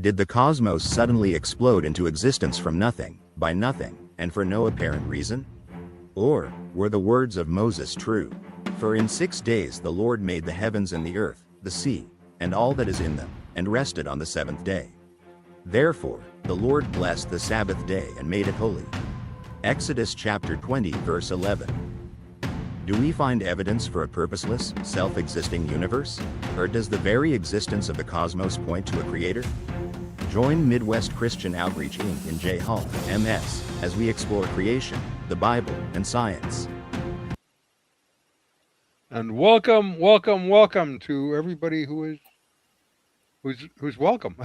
Did the cosmos suddenly explode into existence from nothing, by nothing, and for no apparent reason? Or were the words of Moses true? For in 6 days the Lord made the heavens and the earth, the sea, and all that is in them, and rested on the seventh day. Therefore, the Lord blessed the Sabbath day and made it holy. Exodus chapter 20 verse 11. Do we find evidence for a purposeless, self-existing universe? Or does the very existence of the cosmos point to a creator? Join Midwest Christian Outreach Inc. and J. Hall, MS, as we explore creation, the Bible, and science. And welcome to everybody who's welcome.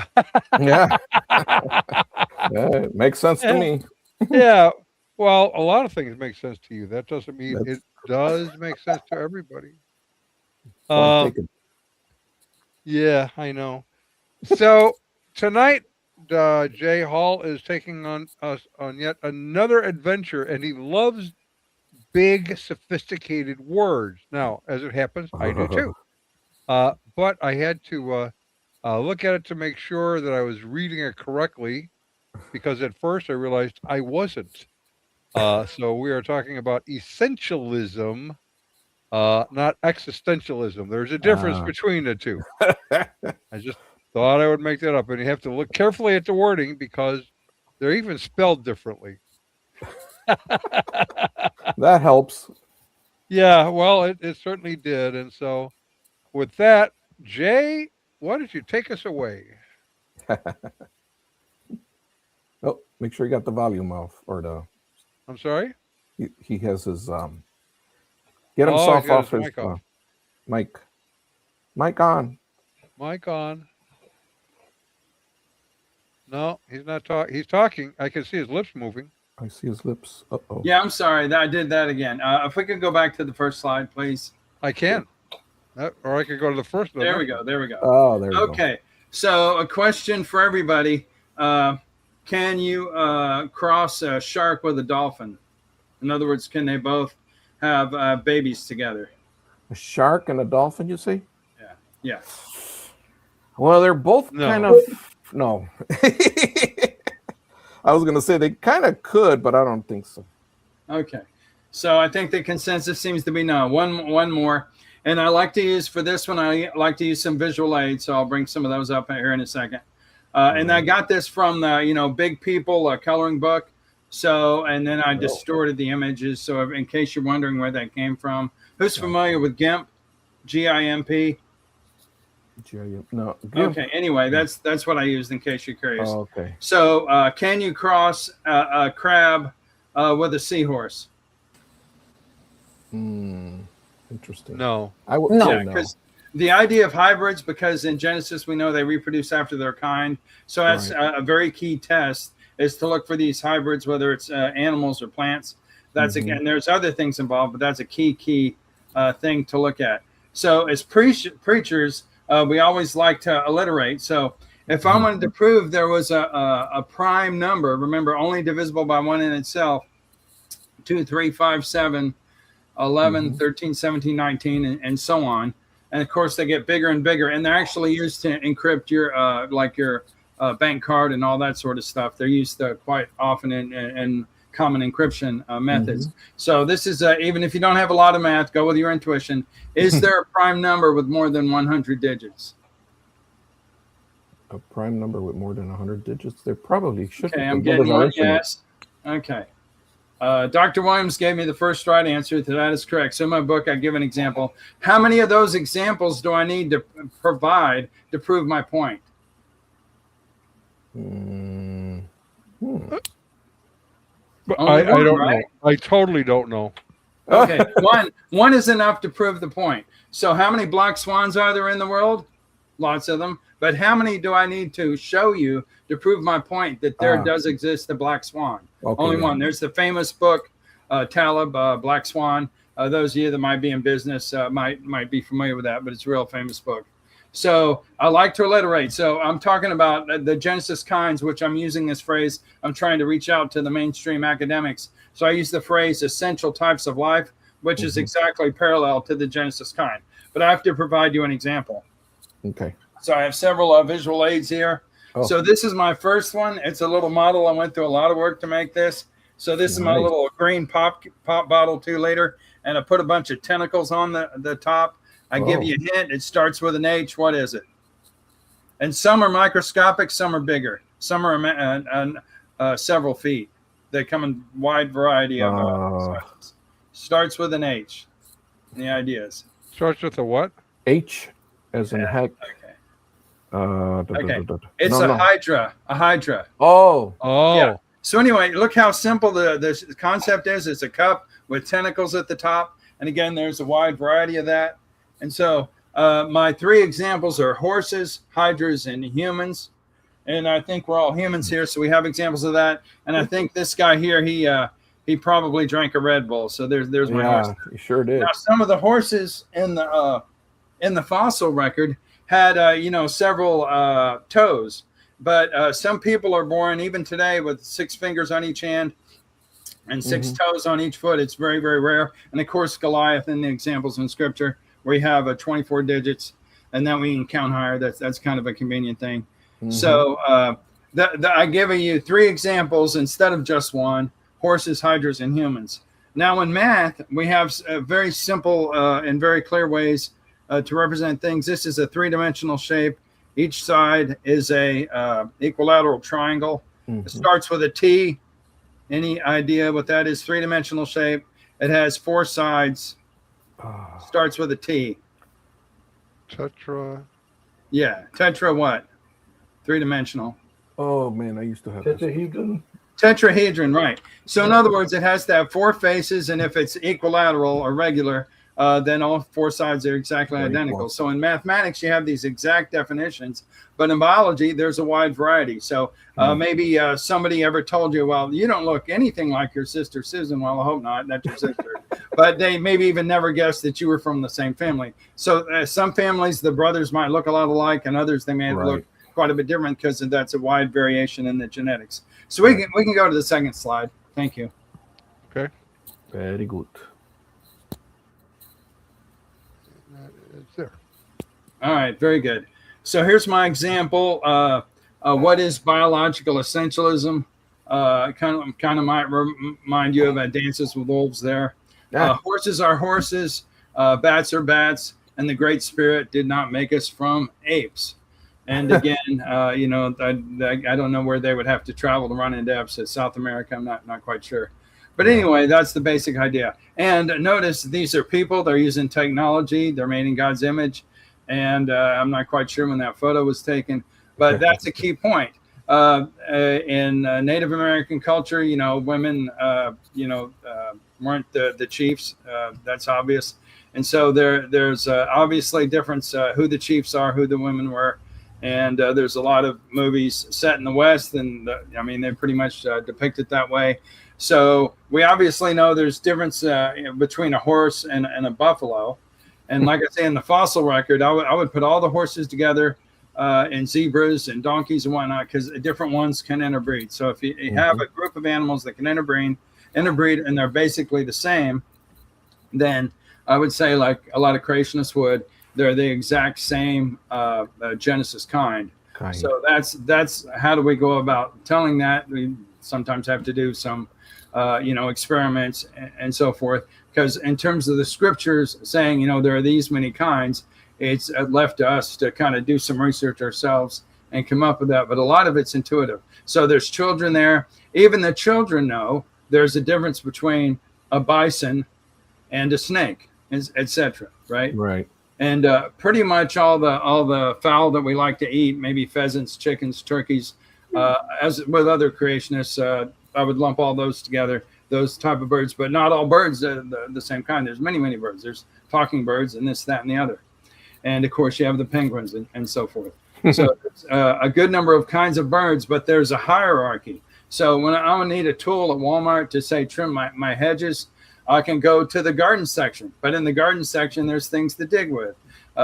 Yeah. Yeah, it makes sense to me. Yeah. Well, a lot of things make sense to you. That doesn't mean it does make sense to everybody. Yeah, I know. So tonight, Jay Hall is taking on us on yet another adventure, and he loves big, sophisticated words. Now, as it happens, I do too. But I had to look at it to make sure that I was reading it correctly, because at first I realized I wasn't. So we are talking about essentialism, not existentialism. There's a difference between the two. I just thought I would make that up, and you have to look carefully at the wording because they're even spelled differently. That helps. Yeah, well, it certainly did. And so with that, Jay, why don't you take us away? Oh, make sure you got the volume off, or the. I'm sorry? He has his get himself off his mic off. Mic on. Mic on. No, he's not talking. He's talking. I can see his lips moving. I see his lips. Uh-oh. Yeah, I'm sorry. I did that again. If we could go back to the first slide, please. I can. Or I could go to the first. There we go. Oh, there we go. Okay. So a question for everybody. Can you cross a shark with a dolphin? In other words, can they both have babies together? A shark and a dolphin, you say? Yeah. Well, they're both kind of no. I was going to say they kind of could, but I don't think so. Okay. So I think the consensus seems to be no. One more. And I like to use, for this one, I like to use some visual aids. So I'll bring some of those up here in a second. And I got this from the, Big People coloring book. So, and then I distorted the images. So in case you're wondering where that came from, who's familiar with GIMP? GIMP? No. GIMP. Okay. Anyway, that's what I used in case you're curious. Oh, okay. So can you cross a crab with a seahorse? Interesting. No. I would no. Because the idea of hybrids, because in Genesis we know they reproduce after their kind. So that's a very key test, is to look for these hybrids, whether it's animals or plants. That's again, there's other things involved, but that's a key thing to look at. So as preachers, we always like to alliterate. So if I wanted to prove there was a prime number, remember, only divisible by one in itself, 2, 3, 5, 7, 11, 13, 17, 19, and so on. And of course, they get bigger and bigger, and they're actually used to encrypt your your bank card and all that sort of stuff. They're used quite often in common encryption methods. So this is even if you don't have a lot of math, go with your intuition. Is there a prime number with more than 100 digits? A prime number with more than 100 digits? There probably should be. Okay, I'm getting one yes. Okay. Dr. Williams gave me the first right answer. That is correct. So in my book, I give an example. How many of those examples do I need to provide to prove my point? I don't know. I totally don't know. Okay, one is enough to prove the point. So how many black swans are there in the world? Lots of them. But how many do I need to show you to prove my point that there does exist a black swan? Okay, only one. There's the famous book, Taleb, Black Swan. Those of you that might be in business might be familiar with that, but it's a real famous book. So I like to alliterate. So I'm talking about the Genesis kinds, which I'm using this phrase. I'm trying to reach out to the mainstream academics. So I use the phrase essential types of life, which is exactly parallel to the Genesis kind. But I have to provide you an example. Okay. So I have several visual aids here. Oh. So this is my first one. It's a little model. I went through a lot of work to make this. So this is my little green pop bottle 2-liter, and I put a bunch of tentacles on the top. I give you a hint. It starts with an H. What is it? And some are microscopic, some are bigger. Some are several feet. They come in wide variety of sizes. Starts with an H. The ideas. Starts with a what? H as in heck. Okay. It's a hydra. A hydra. Oh. Yeah. So anyway, look how simple the concept is. It's a cup with tentacles at the top. And again, there's a wide variety of that. And so my 3 examples are horses, hydras, and humans. And I think we're all humans here, so we have examples of that. And I think this guy here, he probably drank a Red Bull. So there's my horse. He sure did. Now, some of the horses in the fossil record had several toes, but some people are born even today with 6 fingers on each hand and 6 toes on each foot. It's very, very rare. And of course, Goliath in the examples in Scripture, we have 24 digits, and then we can count higher. That's kind of a convenient thing. So I give you 3 examples instead of just 1: horses, hydras, and humans. Now in math, we have very simple and very clear ways to represent things. This is a 3-dimensional shape. Each side is a equilateral triangle. It starts with a T. Any idea what that is? 3-dimensional shape. It has 4 sides. Starts with a T. Tetra. Yeah. Tetra what? 3-dimensional. Oh man, I used to have tetrahedron. Tetrahedron, right. So in other words, it has to have 4 faces, and if it's equilateral or regular, then all 4 sides are exactly identical. So in mathematics, you have these exact definitions, but in biology, there's a wide variety. So maybe somebody ever told you, well, you don't look anything like your sister Susan. Well, I hope not. That's your sister. But they maybe even never guessed that you were from the same family. So some families, the brothers might look a lot alike, and others, they may look quite a bit different because that's a wide variation in the genetics. So we can go to the second slide. Thank you. Okay. Very good. It's there. All right, very good. So here's my example. What is biological essentialism? Kind of might remind you of Dances with Wolves there. Horses are horses, bats are bats, and the Great Spirit did not make us from apes. And again, I don't know where they would have to travel to run into apes. South America, I'm not quite sure. But anyway, that's the basic idea. And notice these are people. They're using technology. They're made in God's image. And I'm not quite sure when that photo was taken. But that's a key point. In Native American culture, women, weren't the chiefs. That's obvious. And so there's obviously difference who the chiefs are, who the women were. And there's a lot of movies set in the West, and they pretty much depict it that way. So we obviously know there's difference between a horse and a buffalo. And like I say, in the fossil record, I would put all the horses together and zebras and donkeys and whatnot, because different ones can interbreed. So if you have a group of animals that can interbreed, and they're basically the same, then I would say, like a lot of creationists would, they're the exact same Genesis kind. So that's how do we go about telling that? We sometimes have to do some, experiments and so forth. Because in terms of the scriptures saying, there are these many kinds, it's left to us to kind of do some research ourselves and come up with that. But a lot of it's intuitive. So there's children there. Even the children know there's a difference between a bison and a snake, etc. Right? Right. And pretty much all the fowl that we like to eat, maybe pheasants, chickens, turkeys, as with other creationists, I would lump all those together, those type of birds, but not all birds are the same kind. There's many, many birds. There's talking birds and this, that, and the other. And of course, you have the penguins and so forth. So a good number of kinds of birds, but there's a hierarchy. So when I need a tool at Walmart to say trim my hedges, I can go to the garden section, but in the garden section, there's things to dig with.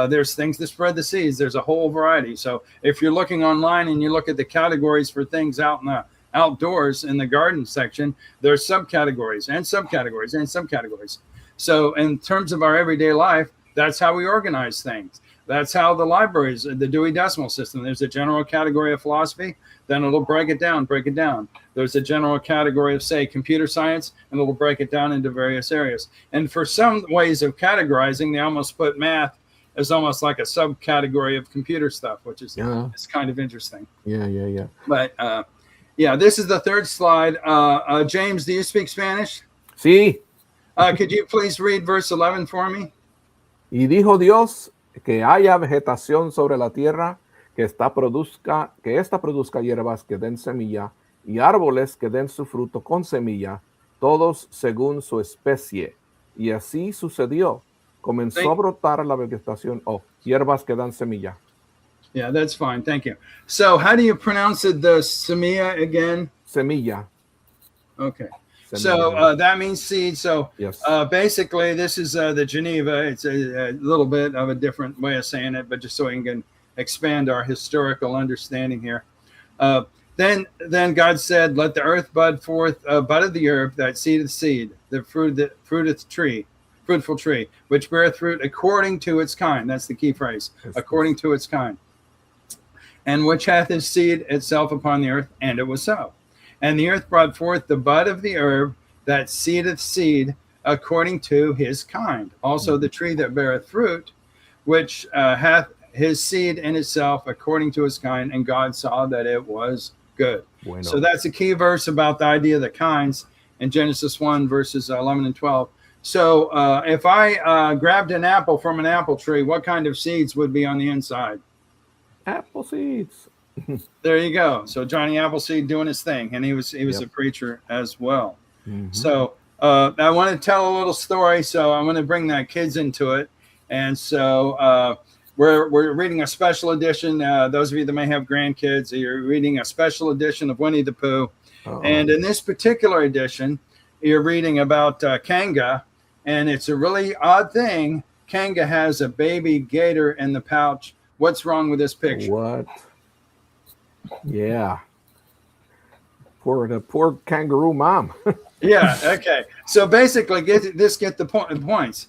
There's things to spread the seeds. There's a whole variety. So if you're looking online and you look at the categories for things out in the outdoors in the garden section, there's subcategories and subcategories and subcategories. So in terms of our everyday life, that's how we organize things. That's how the libraries, the Dewey Decimal System, there's a general category of philosophy, then it'll break it down. There's a general category of, say, computer science, and it'll break it down into various areas. And for some ways of categorizing, they almost put math as almost like a subcategory of computer stuff, which is it's kind of interesting. Yeah. But yeah, this is the third slide. James, do you speak Spanish? Sí. Could you please read verse 11 for me? Y dijo Dios que haya vegetación sobre la tierra, que ésta produzca hierbas que den semilla y árboles que den su fruto con semilla, todos según su especie. Y así sucedió. Comenzó a brotar la vegetación, hierbas que dan semilla. Yeah, that's fine. Thank you. So how do you pronounce it, the semilla again? Semilla. Okay. So that means seed. So yes. Basically, this is the Geneva. It's a little bit of a different way of saying it, but just so we can expand our historical understanding here. Then God said, "Let the earth bud forth, bud of the herb, that seed of the seed, the fruitful tree, which beareth fruit according to its kind." That's the key phrase. According to its kind. And which hath his seed itself upon the earth, and it was so. And the earth brought forth the bud of the herb, that seedeth seed, according to his kind. Also the tree that beareth fruit, which hath his seed in itself, according to his kind. And God saw that it was good. Bueno. So that's a key verse about the idea of the kinds in Genesis 1, verses 11 and 12. So if I grabbed an apple from an apple tree, what kind of seeds would be on the inside? Apple seeds. There you go. So Johnny Appleseed doing his thing, and he was a preacher as well. So I want to tell a little story. So I'm going to bring the kids into it, and so we're reading a special edition. Those of you that may have grandkids, you're reading a special edition of Winnie the Pooh, and in this particular edition, you're reading about Kanga, and it's a really odd thing. Kanga has a baby gator in the pouch. What's wrong with this picture? What? Yeah. Poor kangaroo mom. Yeah. Okay. So basically, get the points.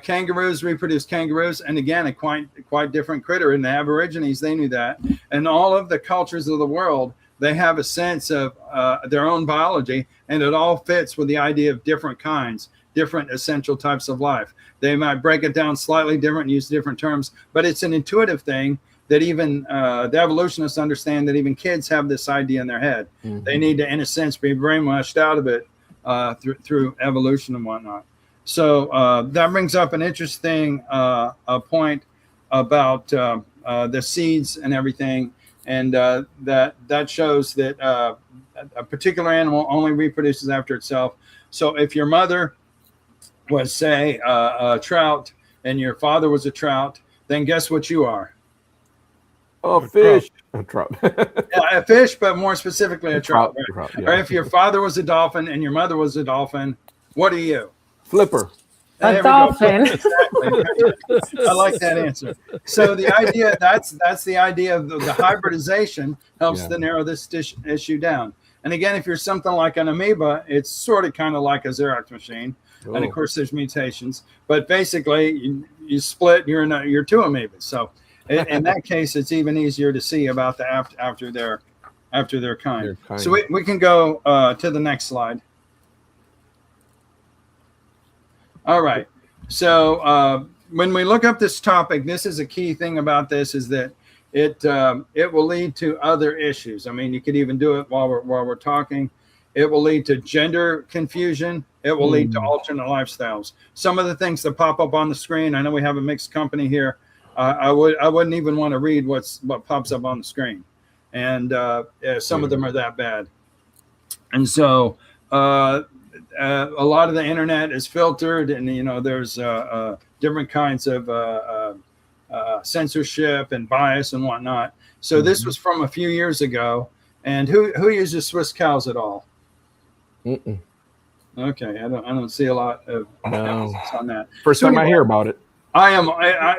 Kangaroos reproduce kangaroos, and again, a quite different critter. And the Aborigines, they knew that. And all of the cultures of the world, they have a sense of their own biology, and it all fits with the idea of different kinds, different essential types of life. They might break it down slightly different, use different terms, but it's an intuitive thing that even the evolutionists understand, that even kids have this idea in their head. They need to, in a sense, be brainwashed out of it through evolution and whatnot. So that brings up an interesting point about the seeds and everything, and that shows that a particular animal only reproduces after itself. So if your mother was, say, a trout, and your father was a trout, then guess what you are? A fish. A trout. Yeah, a fish, but more specifically a trout. Trout, yeah. Or if your father was a dolphin and your mother was a dolphin, what are you? Flipper. A dolphin. Exactly. I like that answer. So the idea, that's the idea of the hybridization helps to narrow this issue down. And again, if you're something like an amoeba, it's sort of kind of like a Xerox machine. Oh. And of course, there's mutations. But basically, you split, you're two amoebas. So in that case, it's even easier to see about the after their kind. So we can go to the next slide. All right. So when we look up this topic, this is a key thing about this, is that it will lead to other issues. I mean, you could even do it while we're talking. It will lead to gender confusion. It will lead to alternate lifestyles. Some of the things that pop up on the screen, I know we have a mixed company here. I wouldn't even want to read what pops up on the screen, and some of them are that bad. And so a lot of the internet is filtered, and there's different kinds of censorship and bias and whatnot. So this was from a few years ago. And who uses Swiss cows at all? Okay, I don't see a lot of emphasis on that. First time I hear about it. I am.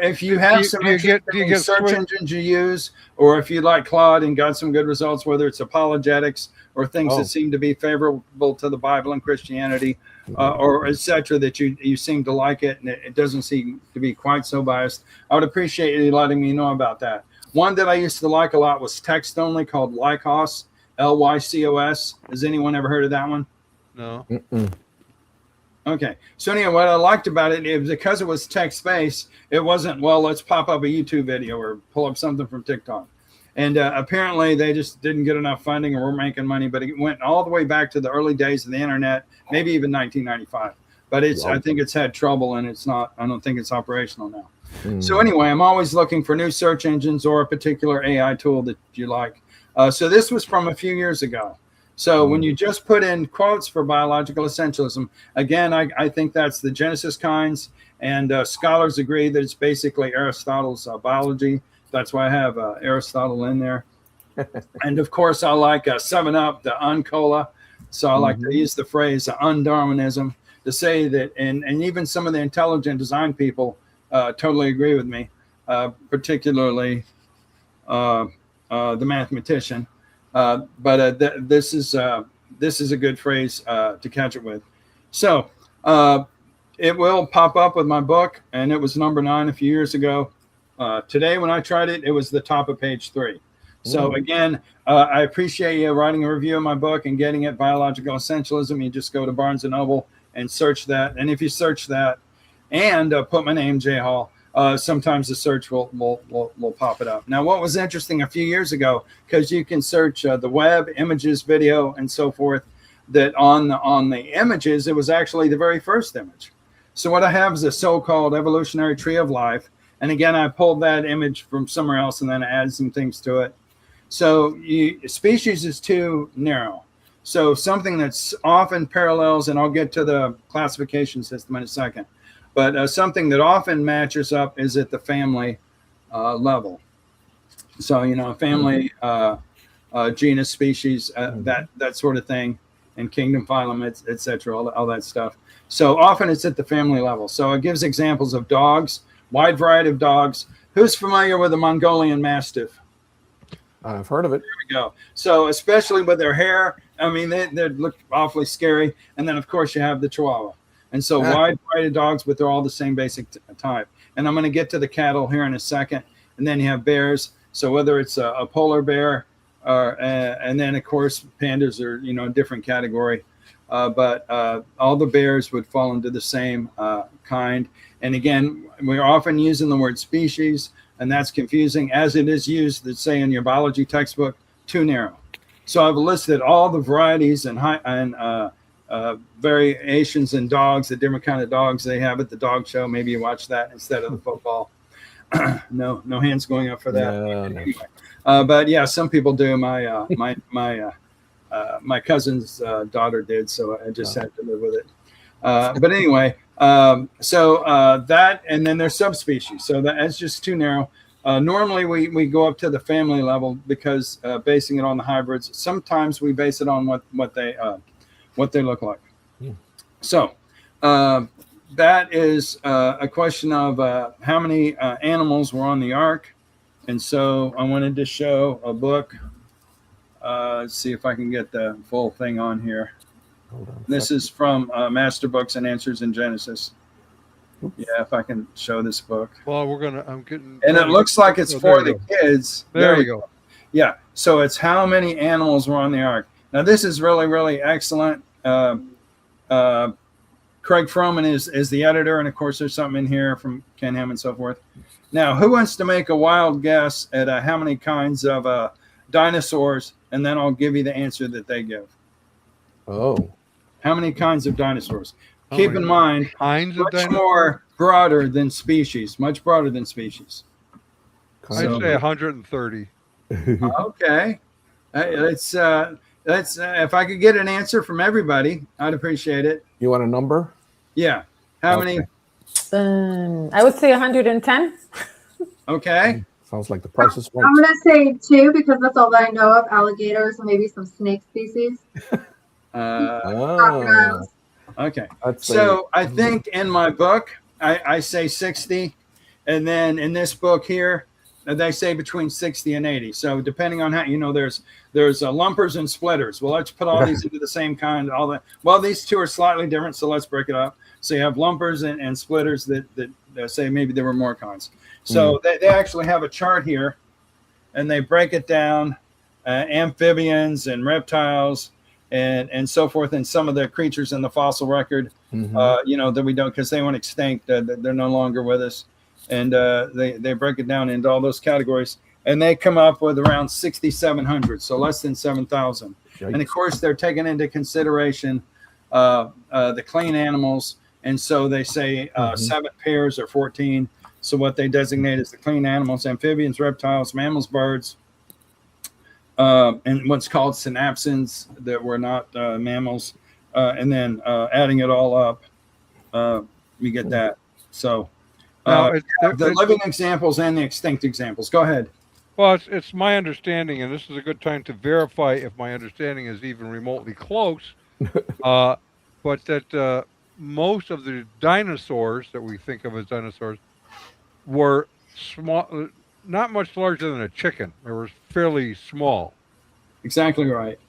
If you have some do you get search engines you use, or if you like Claude and got some good results, whether it's apologetics or things that seem to be favorable to the Bible and Christianity, or etc., that you seem to like it, and it doesn't seem to be quite so biased, I would appreciate you letting me know about that. One that I used to like a lot was text only, called Lycos, Lycos. Has anyone ever heard of that one? No. Okay. So anyway, what I liked about it is because it was text-based, it wasn't, well, let's pop up a YouTube video or pull up something from TikTok. And apparently they just didn't get enough funding or weren't making money, but it went all the way back to the early days of the internet, maybe even 1995. But I think it's had trouble, and I don't think it's operational now. So anyway, I'm always looking for new search engines or a particular AI tool that you like. So this was from a few years ago. So when you just put in quotes for biological essentialism, again, I think that's the Genesis kinds, and scholars agree that it's basically Aristotle's biology. That's why I have Aristotle in there. And of course, I like 7-Up, the Uncola. So I like to use the phrase undarwinism to say that, and even some of the intelligent design people totally agree with me, particularly the mathematician. But this is a good phrase to catch it with. So it will pop up with my book, and it was number 9 a few years ago. Today, when I tried it, it was the top of page 3. So again, I appreciate you writing a review of my book and getting it, Biological Essentialism. You just go to Barnes & Noble and search that. And if you search that and put my name, Jay Hall, sometimes the search will pop it up. Now, what was interesting a few years ago, because you can search the web, images, video, and so forth, that on the images, it was actually the very first image. So what I have is a so-called evolutionary tree of life. And again, I pulled that image from somewhere else and then added some things to it. So species is too narrow. So something that's often parallels, and I'll get to the classification system in a second, but something that often matches up is at the family level. So, family, genus, species, that sort of thing, and kingdom, phylum, et cetera, all that stuff. So often it's at the family level. So it gives examples of dogs, wide variety of dogs. Who's familiar with a Mongolian Mastiff? I've heard of it. There we go. So especially with their hair, I mean, they look awfully scary. And then, of course, you have the Chihuahua. And so wide variety of dogs, but they're all the same basic type. And I'm going to get to the cattle here in a second. And then you have bears. So whether it's a polar bear, and then, of course, pandas are, a different category. But all the bears would fall into the same kind. And again, we're often using the word species, and that's confusing, as it is used, let's say, in your biology textbook, too narrow. So I've listed all the varieties and variations in dogs, the different kind of dogs they have at the dog show. Maybe you watch that instead of the football. No hands going up for that. No. Anyway, but yeah, some people do. My cousin's daughter did, so I just had to live with it. But anyway, so that, and then there's subspecies. So that's just too narrow. Normally we go up to the family level because basing it on the hybrids. Sometimes we base it on what they look like. So that is a question of how many animals were on the ark. And so I wanted to show a book. Let's see if I can get the full thing on here. This is from Master Books and Answers in Genesis. Oops. Yeah, if I can show this book. Well, I'm getting. And it looks like it's for the kids. There you go. Yeah. So it's how many animals were on the ark. Now, this is really, really excellent. Craig Froman is the editor. And of course, there's something in here from Ken Ham and so forth. Now, who wants to make a wild guess at how many kinds of dinosaurs? And then I'll give you the answer that they give. Oh. How many kinds of dinosaurs? Keep in mind, much more broader than species, much broader than species. I'd say 130. Okay. Let's if I could get an answer from everybody, I'd appreciate it. You want a number? Yeah. How many? I would say 110. Okay. Sounds like the Price is Right. I'm going to say 2 because that's all that I know of. Alligators and maybe some snake species. Okay. So I think in my book, I say 60 And then in this book here, they say between 60 and 80. So depending on how, there's lumpers and splitters. Well, let's put all these into the same kind. All that. Well, these two are slightly different, so let's break it up. So you have lumpers and splitters that say maybe there were more kinds. So they actually have a chart here, and they break it down, amphibians and reptiles and so forth, and some of the creatures in the fossil record, that we don't, because they went extinct, they're no longer with us. And they break it down into all those categories, and they come up with around 6,700, so less than 7,000. And of course, they're taking into consideration the clean animals, and so they say 7 pairs or 14. So what they designate as the clean animals: amphibians, reptiles, mammals, birds, and what's called synapsins that were not mammals. And then adding it all up, we get that. So the living examples and the extinct examples. Go ahead. Well, it's my understanding, and this is a good time to verify if my understanding is even remotely close, but that most of the dinosaurs that we think of as dinosaurs were small, not much larger than a chicken. They were fairly small. Exactly right.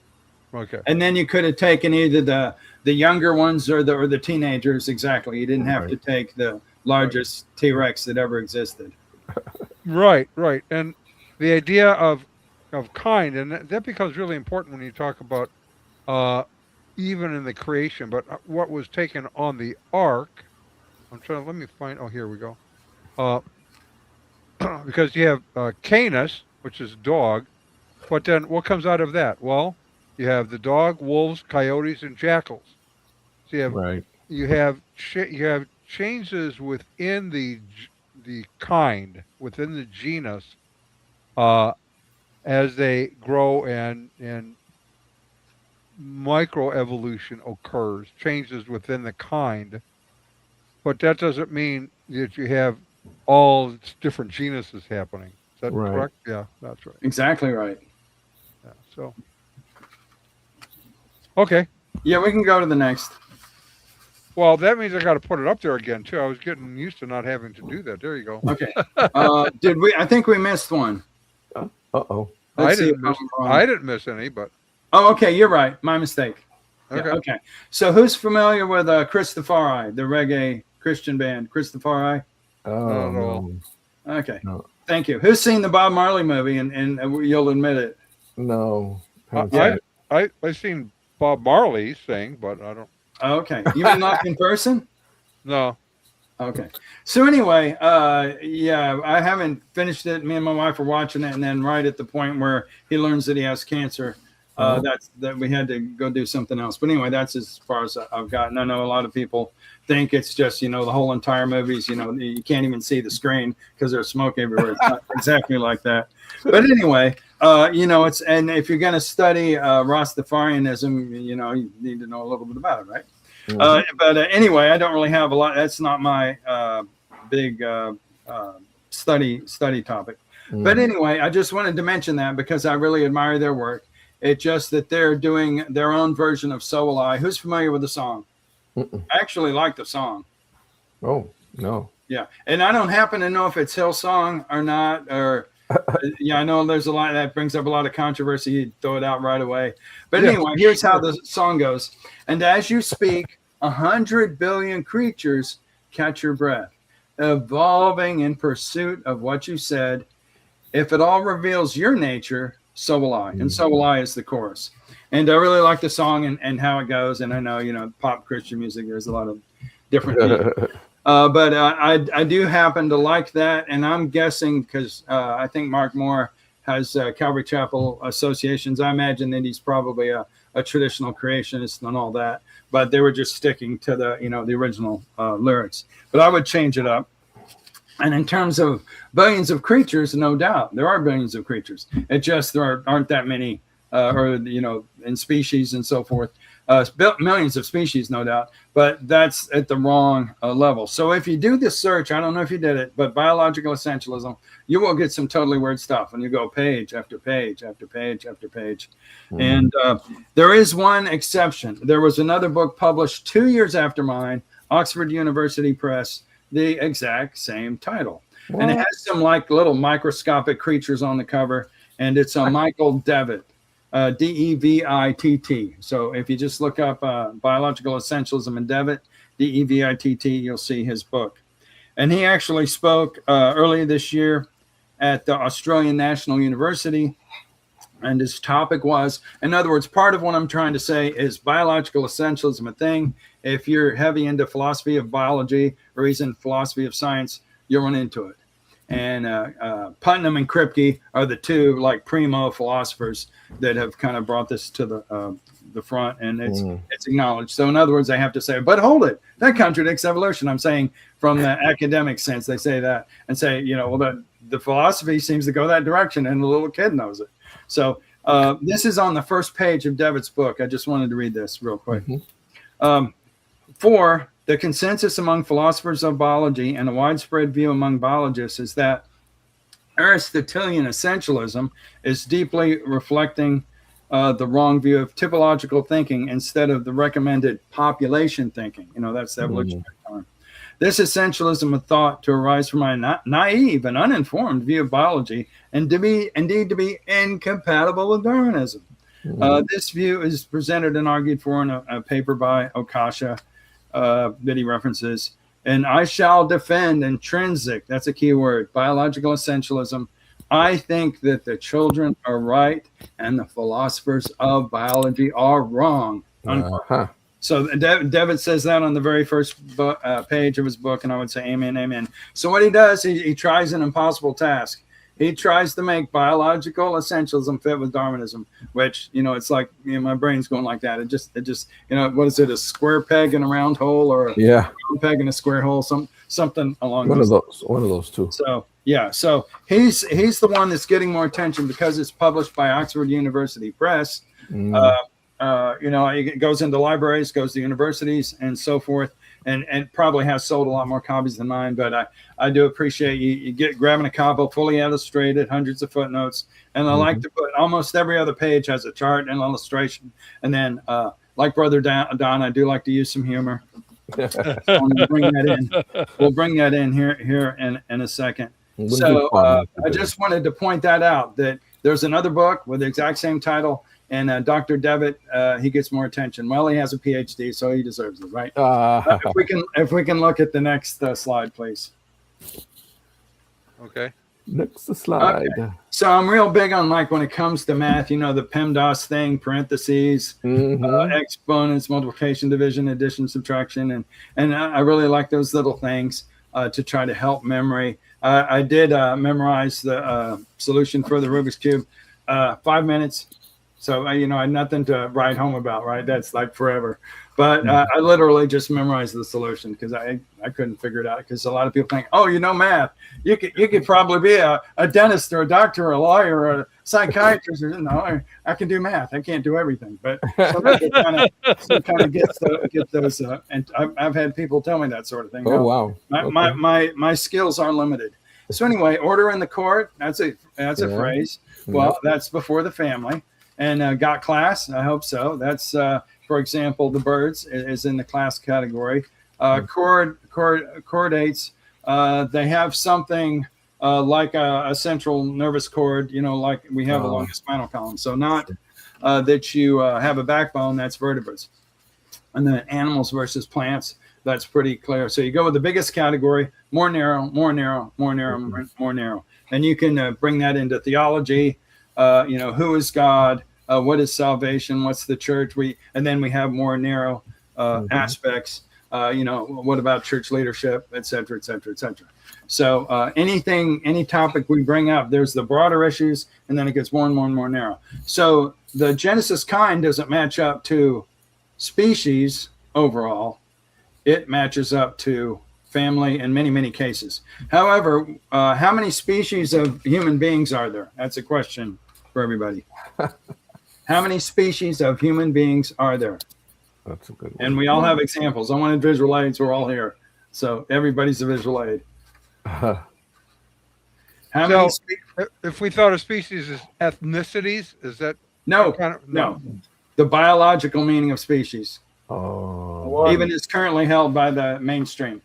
Okay. And then you could have taken either the younger ones or the teenagers. Exactly. You didn't have to take the largest T-Rex that ever existed. Right. And the idea of kind, and that becomes really important when you talk about even in the creation, but what was taken on the ark. Let me find, here we go. Because you have Canis, which is dog, but then what comes out of that? Well, you have the dog, wolves, coyotes, and jackals. So you have changes within the kind, within the genus, as they grow, and microevolution occurs, changes within the kind. But that doesn't mean that you have all different genuses happening. Is that correct? Yeah, that's right. Exactly right. Yeah, so, okay. Yeah, we can go to the next. Well, that means I got to put it up there again, too. I was getting used to not having to do that. There you go. Okay. I think we missed one. Uh-oh. I didn't miss any, but. Oh, okay. You're right. My mistake. Okay. Yeah, okay. So who's familiar with Christafari, the reggae Christian band, Christafari? Oh, no. Okay. No. Thank you. Who's seen the Bob Marley movie, and you'll admit it? No. I've seen Bob Marley sing, but I don't. Okay. Even not in person? No. Okay. So anyway, I haven't finished it. Me and my wife were watching it, and then right at the point where he learns that he has cancer, that we had to go do something else. But anyway, that's as far as I've gotten. I know a lot of people think it's just, the whole entire movie's, you can't even see the screen because there's smoke everywhere. It's not exactly like that. But anyway, and if you're going to study Rastafarianism, you need to know a little bit about it, right? But anyway, I don't really have a lot. That's not my big study topic. But anyway, I just wanted to mention that because I really admire their work. It's just that they're doing their own version of So Will I. Who's familiar with the song? I actually like the song. Oh, no. Yeah. And I don't happen to know if it's Hillsong or not, or I know there's a lot that brings up a lot of controversy. You throw it out right away. But anyway, here's how the song goes. And as you speak, 100 billion creatures catch your breath, evolving in pursuit of what you said. If it all reveals your nature, so will I. And so will I is the chorus. And I really like the song and how it goes. And I know, pop Christian music, there's a lot of different people. But I do happen to like that. And I'm guessing because I think Mark Moore has Calvary Chapel associations. I imagine that he's probably a traditional creationist and all that. But they were just sticking to the original lyrics. But I would change it up. And in terms of billions of creatures, no doubt, there are billions of creatures. It just there aren't that many, in species and so forth. Millions of species, no doubt, but that's at the wrong level. So if you do this search, I don't know if you did it, but biological essentialism, you will get some totally weird stuff. And you go page after page after page after page. And there is one exception. There was another book published 2 years after mine, Oxford University Press, the exact same title. And it has some like little microscopic creatures on the cover, and it's a Michael Devitt, Devitt. So if you just look up Biological Essentialism and Devitt, Devitt, you'll see his book. And he actually spoke earlier this year at the Australian National University. And his topic was, in other words, part of what I'm trying to say is biological essentialism a thing. If you're heavy into philosophy of biology or even philosophy of science, you'll run into it. And Putnam and Kripke are the two like primo philosophers that have kind of brought this to the front, and it's acknowledged. So in other words, they have to say, but hold it, that contradicts evolution. I'm saying from the academic sense, they say that and say, well, the philosophy seems to go that direction, and the little kid knows it. So this is on the first page of Devitt's book. I just wanted to read this real quick. For the consensus among philosophers of biology and a widespread view among biologists is that Aristotelian essentialism is deeply reflecting the wrong view of typological thinking instead of the recommended population thinking. That's the evolutionary term. This essentialism of thought to arise from a naive and uninformed view of biology and to be incompatible with Darwinism. This view is presented and argued for in a paper by Okasha that he references. And I shall defend intrinsic, that's a key word, biological essentialism. I think that the children are right and the philosophers of biology are wrong. So Devitt says that on the very first page of his book, and I would say amen, amen. So what he does, he tries an impossible task. He tries to make biological essentialism fit with Darwinism, which, it's like, my brain's going like that. It just, what is it, a square peg in a round hole, or a round peg in a square hole, something along one of those two. So, yeah, so he's the one that's getting more attention because it's published by Oxford University Press. It goes into libraries, goes to universities, and so forth, and probably has sold a lot more copies than mine. But I do appreciate you grabbing a copy, fully illustrated, hundreds of footnotes, and I like to put almost every other page has a chart and illustration. And then, like Brother Don, I do like to use some humor. We'll bring that in here in a second. So I just wanted to point that out, that there's another book with the exact same title. And Dr. Devitt, he gets more attention. Well, he has a PhD, so he deserves it, right? If we can look at the next slide, please. Okay. Next slide. Okay. So I'm real big on, like, when it comes to math, the PEMDAS thing, parentheses, exponents, multiplication, division, addition, subtraction, and I really like those little things to try to help memory. I did memorize the solution for the Rubik's Cube, 5 minutes. So, I had nothing to write home about, right? That's like forever. But I literally just memorized the solution because I couldn't figure it out, because a lot of people think, math. You could probably be a dentist or a doctor or a lawyer or a psychiatrist. No, I can do math. I can't do everything. But somebody kind of get those. And I've had people tell me that sort of thing. Oh, wow. My skills are limited. So anyway, order in the court. That's a phrase. Well, that's before the family. And got class? I hope so. That's, for example, the birds is in the class category. Chordates, they have something like a central nervous cord, like we have along the spinal column. So not that you have a backbone, that's vertebrates. And then animals versus plants, that's pretty clear. So you go with the biggest category, more narrow. And you can bring that into theology. Who is God? What is salvation? What's the church? And then we have more narrow aspects. What about church leadership, et cetera, et cetera, et cetera. So any topic we bring up, there's the broader issues, and then it gets more and more and more narrow. So the Genesis kind doesn't match up to species overall. It matches up to family in many, many cases. However, how many species of human beings are there? That's a question for everybody. How many species of human beings are there? That's a good one. And we all have examples. I wanted visual aids. We're all here. So everybody's a visual aid. If we thought of species as ethnicities, is that no? The biological meaning of species. Oh. Even is currently held by the mainstream.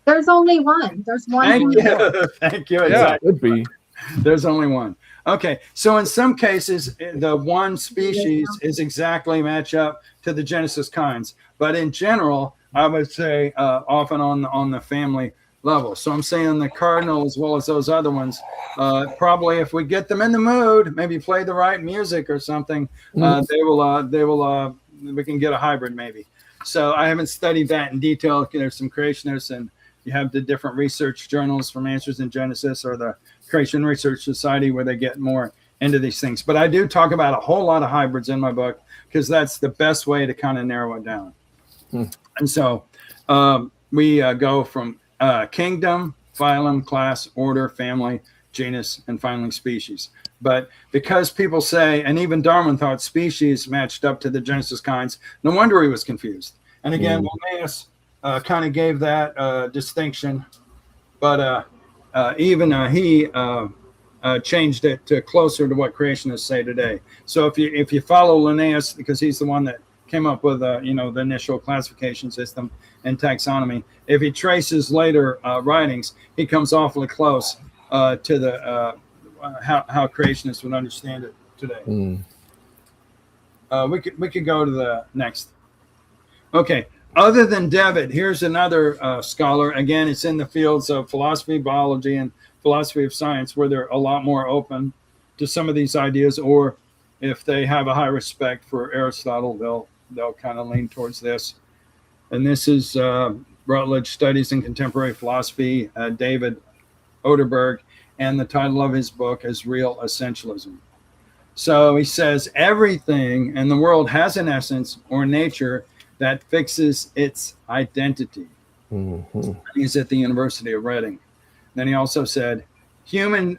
There's only one. There's one. Thank you. Thank you. Yeah. Exactly. Could be. There's only one. Okay. So in some cases, the one species is exactly match up to the Genesis kinds. But in general, I would say often on the family level. So I'm saying the cardinal as well as those other ones, probably if we get them in the mood, maybe play the right music or something, they will we can get a hybrid maybe. So I haven't studied that in detail. There's some creationists, and you have the different research journals from Answers in Genesis or the Creation Research Society where they get more into these things. But I do talk about a whole lot of hybrids in my book because that's the best way to kind of narrow it down. And so we go from kingdom, phylum, class, order, family, genus, and finally species. But because people say, and even Darwin thought species matched up to the Genesis kinds, no wonder he was confused. And again, Linnaeus kind of gave that distinction, but even he changed it to closer to what creationists say today. So if you follow Linnaeus, because he's the one that came up with the initial classification system and taxonomy, if he traces later writings, he comes awfully close to the how creationists would understand it today. We could go to the next. Okay. Other than Devitt, here's another scholar. Again, it's in the fields of philosophy, biology, and philosophy of science, where they're a lot more open to some of these ideas, or if they have a high respect for Aristotle, they'll kind of lean towards this. And this is Routledge Studies in Contemporary Philosophy, David Oderberg, and the title of his book is Real Essentialism. So he says, everything in the world has an essence or nature that fixes its identity. He's at the University of Reading. Then he also said, humans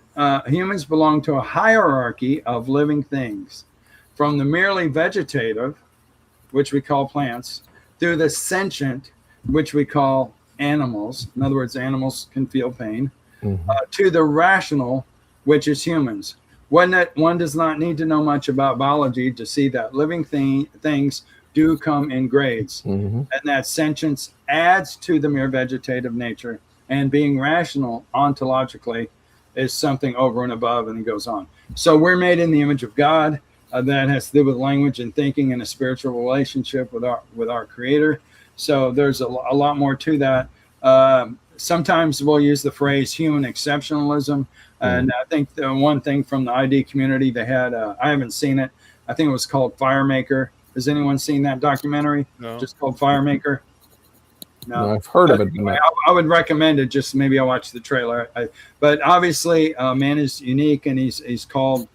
belong to a hierarchy of living things, from the merely vegetative, which we call plants, through the sentient, which we call animals. In other words, animals can feel pain, to the rational, which is humans. One does not need to know much about biology to see that living things do come in grades, and that sentience adds to the mere vegetative nature, and being rational ontologically is something over and above, and it goes on. So we're made in the image of God. That has to do with language and thinking and a spiritual relationship with our Creator. So there's a lot more to that. Sometimes we'll use the phrase human exceptionalism, and I think the one thing from the ID community they had, I haven't seen it. I think it was called Firemaker. Has anyone seen that documentary? No. Just called Firemaker? No, I've heard of it. I would recommend it. Just maybe I'll watch the trailer. But obviously, man is unique, and he's called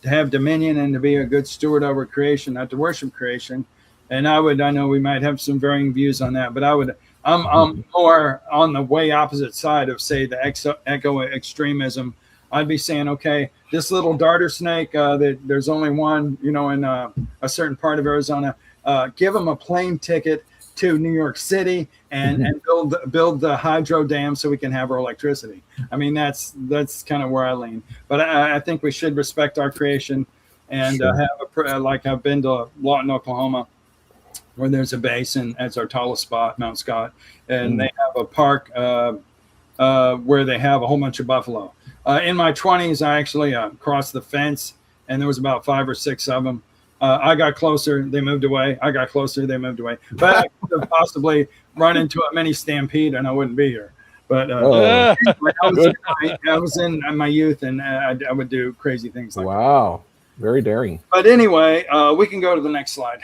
to have dominion and to be a good steward over creation, not to worship creation. And I know we might have some varying views on that, but I'm more on the way opposite side of, say, the eco extremism. I'd be saying, okay, this little darter snake, there's only one, in a certain part of Arizona. Give them a plane ticket to New York City and build the hydro dam so we can have our electricity. I mean, that's kind of where I lean. But I think we should respect our creation and have like I've been to Lawton, Oklahoma, where there's a basin. That's our tallest spot, Mount Scott, and they have a park where they have a whole bunch of buffalo. In my 20s, I actually crossed the fence, and there was about 5 or 6 of them. I got closer, they moved away. I got closer, they moved away. But I could have possibly run into a mini stampede, and I wouldn't be here. But I was in my youth, and I would do crazy things like that. Wow, very daring. But anyway, we can go to the next slide.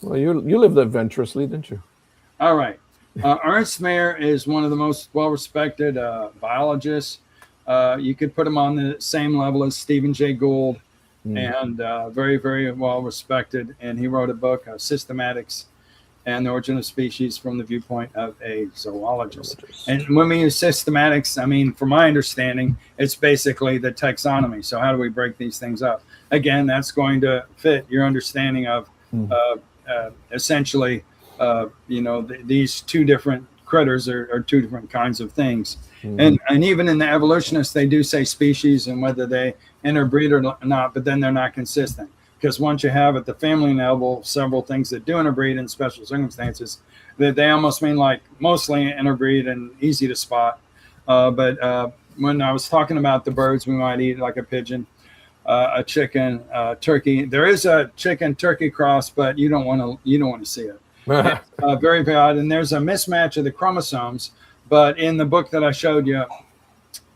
Well, you lived adventurously, didn't you? All right. Ernst Mayr is one of the most well-respected biologists. You could put him on the same level as Stephen Jay Gould, and very, very well-respected. And he wrote a book, Systematics and the Origin of Species from the Viewpoint of a Zoologist. And when we use systematics, I mean, from my understanding, it's basically the taxonomy. So how do we break these things up? Again, that's going to fit your understanding of essentially, these two different critters are two different kinds of things. And even in the evolutionists, they do say species and whether they interbreed or not, but then they're not consistent. Because once you have at the family level several things that do interbreed in special circumstances, They almost mean like mostly interbreed and easy to spot. But when I was talking about the birds we might eat, like a pigeon, a chicken, turkey, there is a chicken turkey cross, but you don't want to see it. It's, very bad, and there's a mismatch of the chromosomes. But in the book that I showed you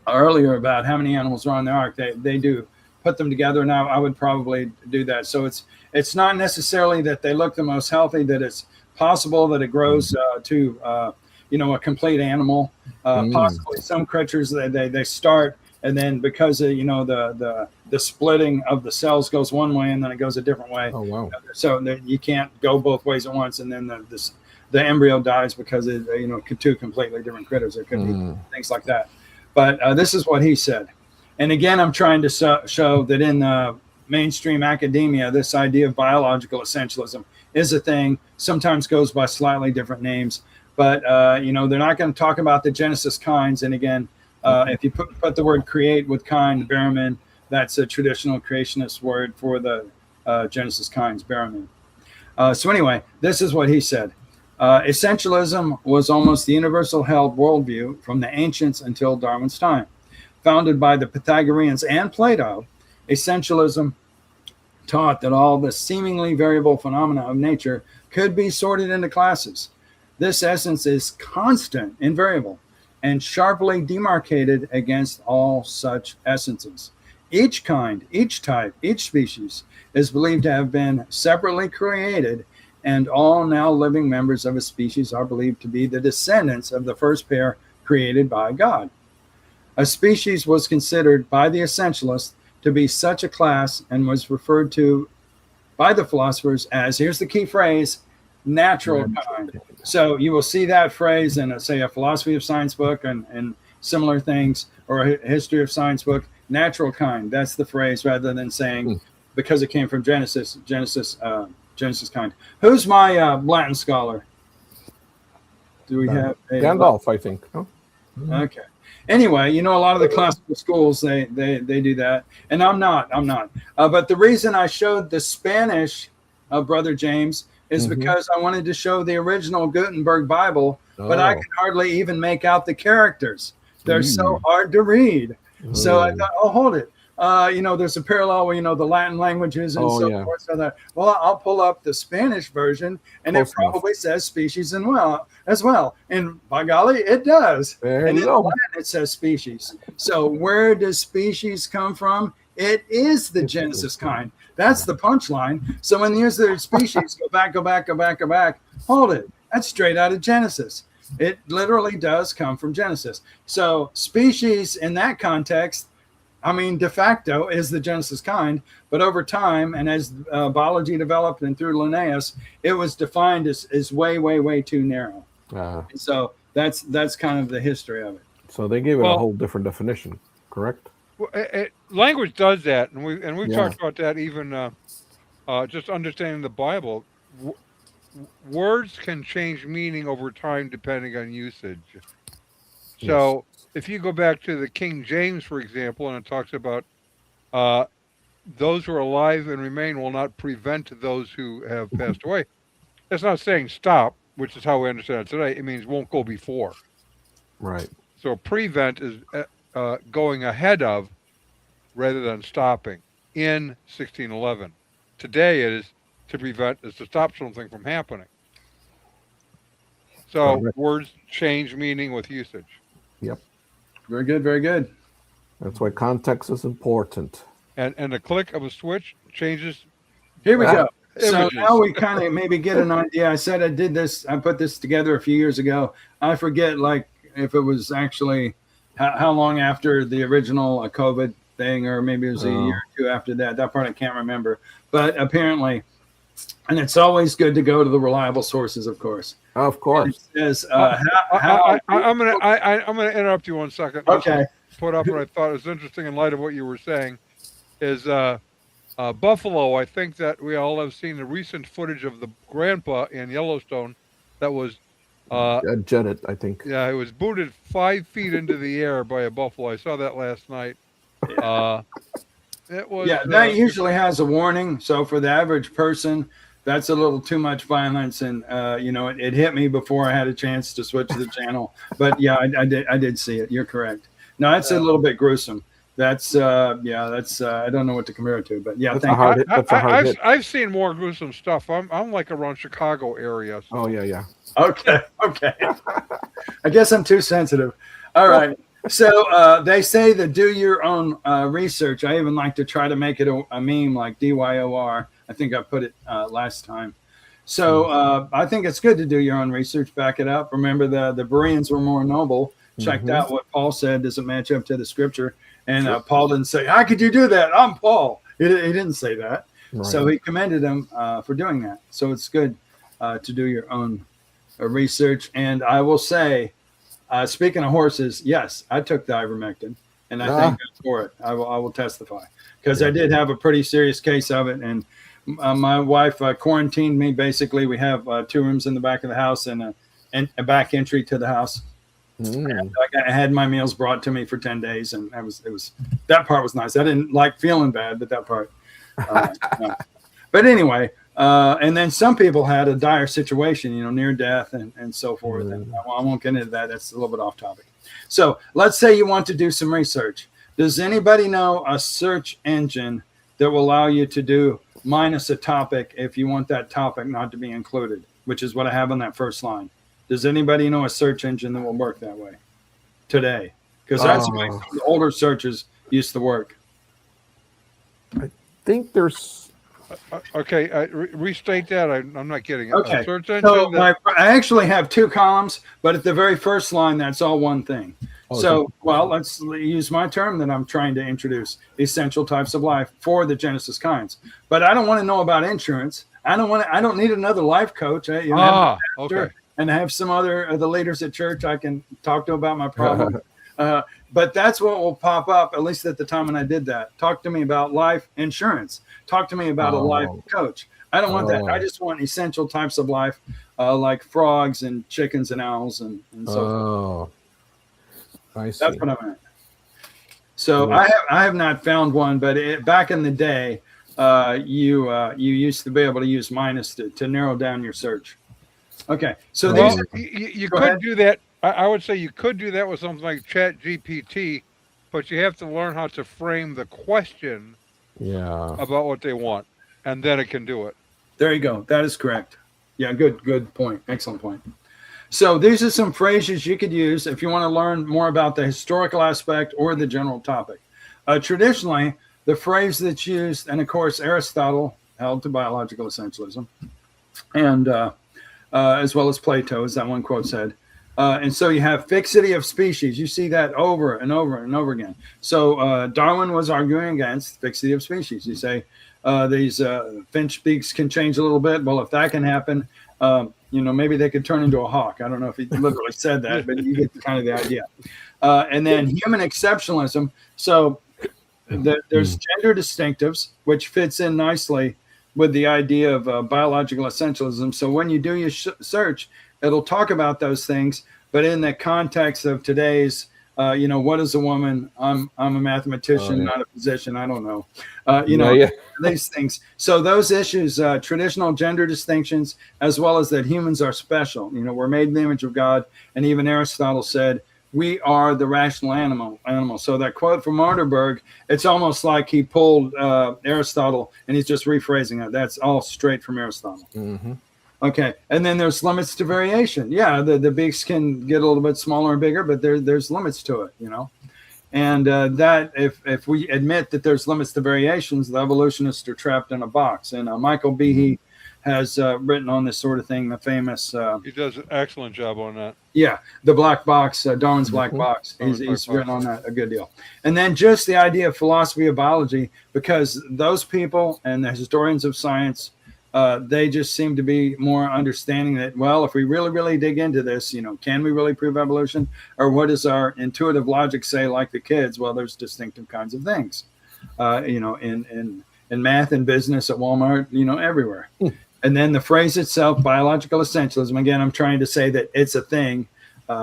earlier about how many animals are on the ark, they do put them together. Now I would probably do that. So it's not necessarily that they look the most healthy, that it's possible that it grows to a complete animal. Possibly some creatures they start, and then because of the splitting of the cells goes one way and then it goes a different way. Oh wow! So you can't go both ways at once, and then the embryo dies because of two completely different critters. There could be things like that. But this is what he said. And again, I'm trying to show that in the mainstream academia, this idea of biological essentialism is a thing. Sometimes goes by slightly different names, but they're not going to talk about the Genesis kinds. And again, if you put the word create with kind, Berriman, that's a traditional creationist word for the Genesis kinds, Berriman. So anyway, this is what he said. Essentialism was almost the universal held worldview from the ancients until Darwin's time. Founded by the Pythagoreans and Plato, essentialism taught that all the seemingly variable phenomena of nature could be sorted into classes. This essence is constant, invariable, and sharply demarcated against all such essences. Each kind, each type, each species is believed to have been separately created, and all now living members of a species are believed to be the descendants of the first pair created by God. A species was considered by the essentialists to be such a class and was referred to by the philosophers as, here's the key phrase, natural kind. So you will see that phrase in, say, a philosophy of science book and similar things, or a history of science book, natural kind. That's the phrase, rather than saying, because it came from Genesis kind. Who's my Latin scholar? Do we have Gandalf, I think. Oh. Okay. Anyway, a lot of the classical schools, they do that. And I'm not. But the reason I showed the Spanish, Brother James, is because I wanted to show the original Gutenberg Bible, but I could hardly even make out the characters. They're so hard to read. So I thought, hold it. There's a parallel with, the Latin languages and so forth. So that, I'll pull up the Spanish version, and it probably says species as well. And by golly, it does. And in Latin, it says species. So where does species come from? It is the Genesis kind. That's the punchline. So when there's the species, go back. Hold it. That's straight out of Genesis. It literally does come from Genesis. So species in that context, de facto is the Genesis kind, but over time, and as biology developed and through Linnaeus, it was defined as way too narrow. So that's kind of the history of it. So they gave it a whole different definition, correct? Well, language does that, and we've talked about that even just understanding the Bible. Words can change meaning over time depending on usage. So if you go back to the King James, for example, and it talks about those who are alive and remain will not prevent those who have passed away. That's not saying stop, which is how we understand it today. It means won't go before. Right. So prevent is going ahead of rather than stopping in 1611. Today it is to prevent, is to stop something from happening. So words change meaning with usage. Yep. Very good, very good. That's why context is important. And the click of a switch changes. Here we go. Images. So now we kind of maybe get an idea. I said I put this together a few years ago. I forget if it was actually how long after the original COVID thing, or maybe it was a year or two after that. That part I can't remember. But apparently, and it's always good to go to the reliable sources, of course. Of course. It says, I'm gonna interrupt you 1 second. Okay. Put up what I thought was interesting in light of what you were saying is buffalo. I think that we all have seen the recent footage of the grandpa in Yellowstone that was jetted, I think. Yeah, it was booted 5 feet into the air by a buffalo. I saw that last night. It was that usually has a warning. So for the average person, that's a little too much violence, and it hit me before I had a chance to switch the channel. But yeah, I did see it. You're correct. No, that's a little bit gruesome. That's I don't know what to compare it to, but yeah, I've seen more gruesome stuff. I'm like around Chicago area. So. Oh yeah. Okay. I guess I'm too sensitive. All right. So they say that do your own research. I even like to try to make it a meme like DYOR. I think I put it last time. So I think it's good to do your own research, back it up. Remember, the Bereans were more noble. Checked out what Paul said doesn't match up to the scripture. And Paul didn't say, how could you do that? I'm Paul. He didn't say that. Right. So he commended him for doing that. So it's good to do your own research. And I will say, speaking of horses, yes, I took the ivermectin, and I thank God for it. I will testify, because I did have a pretty serious case of it. And my wife quarantined me. Basically, we have 2 rooms in the back of the house and a back entry to the house. And I had my meals brought to me for 10 days, and that part was nice. I didn't like feeling bad, but that part. No. But anyway, and then some people had a dire situation, near death and so forth. And I won't get into that. That's a little bit off topic. So let's say you want to do some research. Does anybody know a search engine that will allow you to do minus a topic if you want that topic not to be included, which is what I have on that first line? Does anybody know a search engine that will work that way today? Because that's the way the older searches used to work. I think there's... Okay, restate that. I'm not getting it. Okay, search engine so I actually have 2 columns, but at the very first line, that's all one thing. Let's use my term that I'm trying to introduce: essential types of life for the Genesis kinds. But I don't want to know about insurance. I don't need another life coach. Okay. And I have some other the leaders at church I can talk to about my problem. But that's what will pop up, at least at the time when I did that. Talk to me about life insurance. Talk to me about a life coach. I don't want that. I just want essential types of life, like frogs and chickens and owls and so forth. I see. That's what I meant. So I have not found one, but back in the day, you used to be able to use minus to narrow down your search. Okay, so you could do that. I would say you could do that with something like Chat GPT, but you have to learn how to frame the question about what they want, and then it can do it. There you go. That is correct. Yeah, good point. Excellent point. So these are some phrases you could use if you want to learn more about the historical aspect or the general topic. Traditionally, the phrase that's used, and of course Aristotle held to biological essentialism, and as well as Plato, as that one quote said. And so you have fixity of species. You see that over and over and over again. So Darwin was arguing against fixity of species. You say these finch beaks can change a little bit. Well, if that can happen, maybe they could turn into a hawk. I don't know if he literally said that, but you get kind of the idea. And then human exceptionalism. So there's gender distinctives, which fits in nicely with the idea of biological essentialism. So when you do your search, it'll talk about those things, but in the context of today's, what is a woman? I'm a mathematician, not a physician. I don't know. These things. So those issues, traditional gender distinctions, as well as that humans are special. We're made in the image of God, and even Aristotle said we are the rational animal. So that quote from Marderberg, it's almost like he pulled Aristotle and he's just rephrasing it. That's all straight from Aristotle. Mm-hmm. Okay, and then there's limits to variation. Yeah, the beaks can get a little bit smaller and bigger, but there's limits to it, And that if we admit that there's limits to variations, the evolutionists are trapped in a box. And Michael Behe has written on this sort of thing, the famous... he does an excellent job on that. Yeah, the black box, Darwin's black box. He's written on that a good deal. And then just the idea of philosophy of biology, because those people and the historians of science... they just seem to be more understanding that, well, if we really dig into this, can we really prove evolution? Or what does our intuitive logic say, like the kids? Well, there's distinctive kinds of things, in math and business at Walmart, everywhere. And then the phrase itself, biological essentialism, again, I'm trying to say that it's a thing,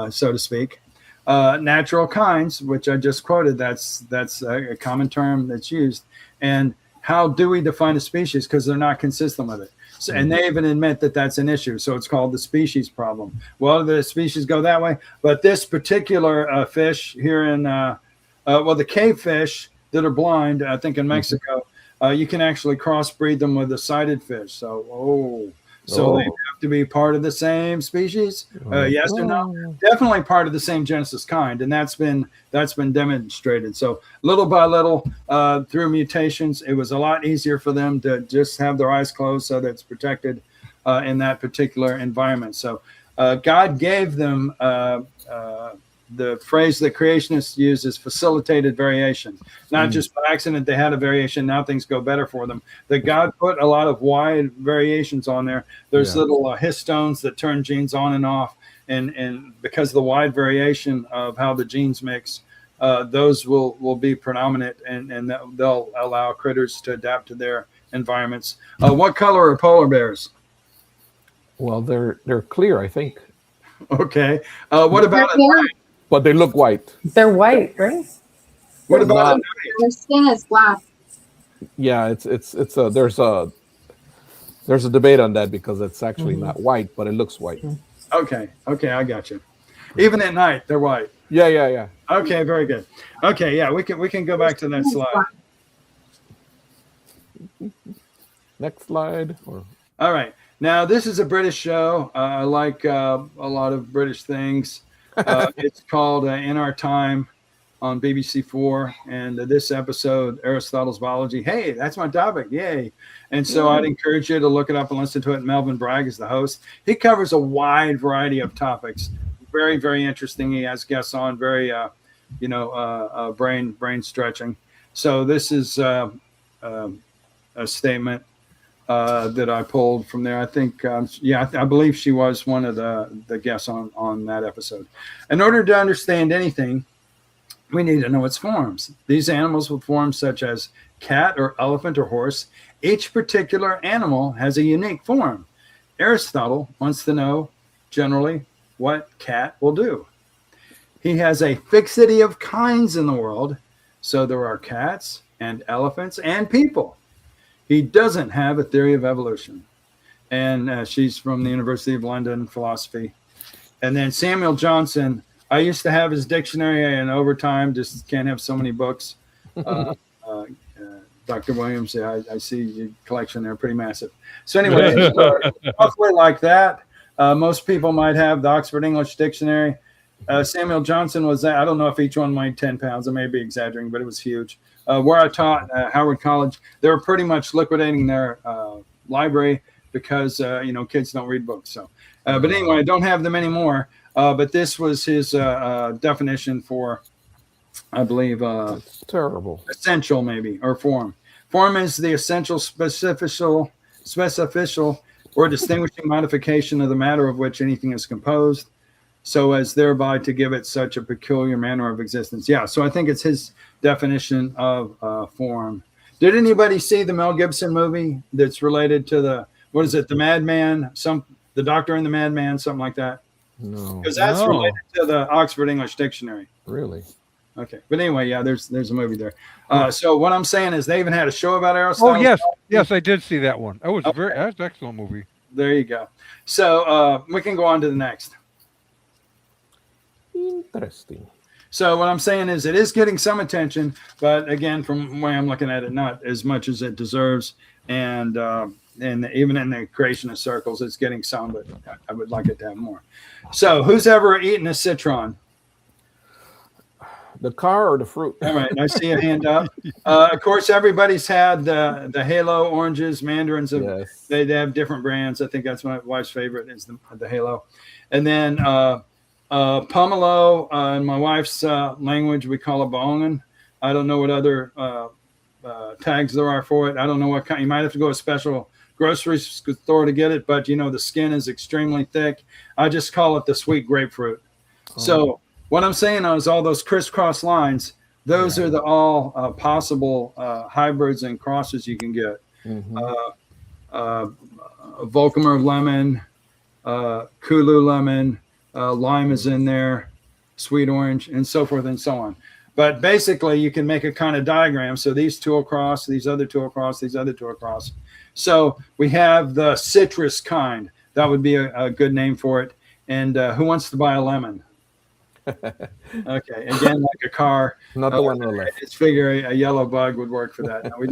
so to speak. Natural kinds, which I just quoted, that's a common term that's used. And how do we define a species? Because they're not consistent with it. So, and they even admit that that's an issue. So it's called the species problem. Well, the species go that way, but this particular fish here in, the cave fish that are blind, I think in Mexico, you can actually crossbreed them with a sighted fish. So, they have to be part of the same species. Yes or no? Definitely part of the same genus kind, and that's been demonstrated. So little by little, through mutations, it was a lot easier for them to just have their eyes closed so that it's protected in that particular environment. So God gave them the phrase that creationists use is facilitated variation. Not just by accident they had a variation, now things go better for them. That God put a lot of wide variations on there. There's little histones that turn genes on and off, and because of the wide variation of how the genes mix, those will be predominant, and they'll allow critters to adapt to their environments. What color are polar bears? Well, they're clear, I think. Okay. What about at night? But they look white. They're white, right? What about at night? Their skin is black. Yeah, there's a debate on that because it's actually not white, but it looks white. Okay, I got you. Even at night, they're white. Yeah. Okay, very good. Okay, yeah, we can go back to that slide. Next slide. All right. Now, this is a British show. I like a lot of British things. It's called In Our Time on BBC4. And this episode, Aristotle's Biology. Hey, that's my topic. Yay. And so I'd encourage you to look it up and listen to it. Melvin Bragg is the host. He covers a wide variety of topics. Very, very interesting. He has guests on, very, brain stretching. So this is a statement that I pulled from there. I think, I believe she was one of the guests on that episode. In order to understand anything, we need to know its forms. These animals with forms such as cat or elephant or horse, each particular animal has a unique form. Aristotle wants to know generally what cat will do. He has a fixity of kinds in the world, so there are cats and elephants and people. He doesn't have a theory of evolution. And she's from the University of London, philosophy. And then Samuel Johnson, I used to have his dictionary, and over time, just can't have so many books. Dr. Williams, I see your collection there, pretty massive. So anyway, roughly like that. Most people might have the Oxford English Dictionary. Samuel Johnson was, I don't know if each one weighed 10 pounds. I may be exaggerating, but it was huge. Where I taught Howard College, they were pretty much liquidating their library because, kids don't read books. So, but anyway, I don't have them anymore. But this was his definition for, I believe, terrible. Essential maybe, or form. Form is the essential specificial or distinguishing modification of the matter of which anything is composed, so as thereby to give it such a peculiar manner of existence. Yeah, so I think it's his definition of form. Did anybody see the Mel Gibson movie that's related to the Madman, the Doctor and the Madman, something like that? No. Because that's related to the Oxford English Dictionary. Really? Okay. But anyway, yeah, there's a movie there. So what I'm saying is they even had a show about Aristotle. Oh, yes, I did see that one. That was that's an excellent movie. There you go. So we can go on to the next. Interesting. So what I'm saying is it is getting some attention, but again, from the way I'm looking at it, not as much as it deserves. And even in the creationist circles, it's getting some, but I would like it to have more. So who's ever eaten a citron? The car or the fruit? All right, I see a hand up. Of course, everybody's had the Halo oranges, mandarins. Yes. They have different brands. I think that's my wife's favorite is the Halo. And then pomelo, in my wife's language, we call it baongan. I don't know what other tags there are for it. I don't know what kind. You might have to go to a special grocery store to get it, but the skin is extremely thick. I just call it the sweet grapefruit. Oh. So what I'm saying is all those crisscross lines, those are the all possible hybrids and crosses you can get. Volcamer lemon, Kulu lemon, lime is in there, sweet orange, and so forth and so on. But basically, you can make a kind of diagram. So these two will cross, these other two will cross, these other two will cross. So we have the citrus kind. That would be a good name for it. And who wants to buy a lemon? Okay, again, like a car. Not the one on the left. It's figure a yellow bug would work for that. No, we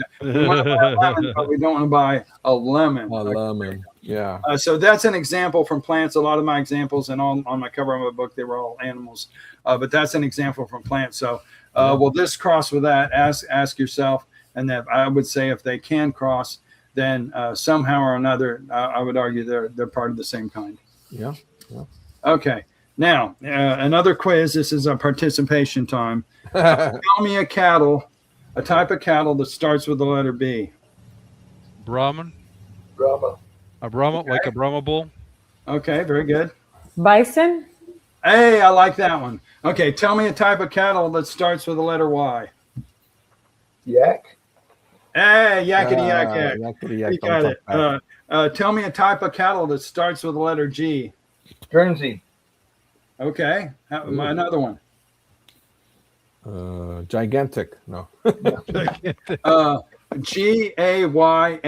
want to buy a lemon, but we don't want to buy a lemon. A lemon, yeah. So that's an example from plants. A lot of my examples and on my cover of my book, they were all animals. But that's an example from plants. So will this cross with that? Ask yourself. And that I would say if they can cross, then somehow or another, I would argue they're part of the same kind. Yeah. Okay. Now, another quiz. This is a participation time. Tell me a type of cattle that starts with the letter B. Brahman. Brahma. A Brahma, okay. Like a Brahma bull. Okay, very good. Bison. Hey, I like that one. Okay, tell me a type of cattle that starts with the letter Y. Yak. Hey, yakety yak yak. Yakety yak. You got it. Tell me a type of cattle that starts with the letter G. Guernsey. Okay, another one. Gigantic. No. G-A-Y-A-L.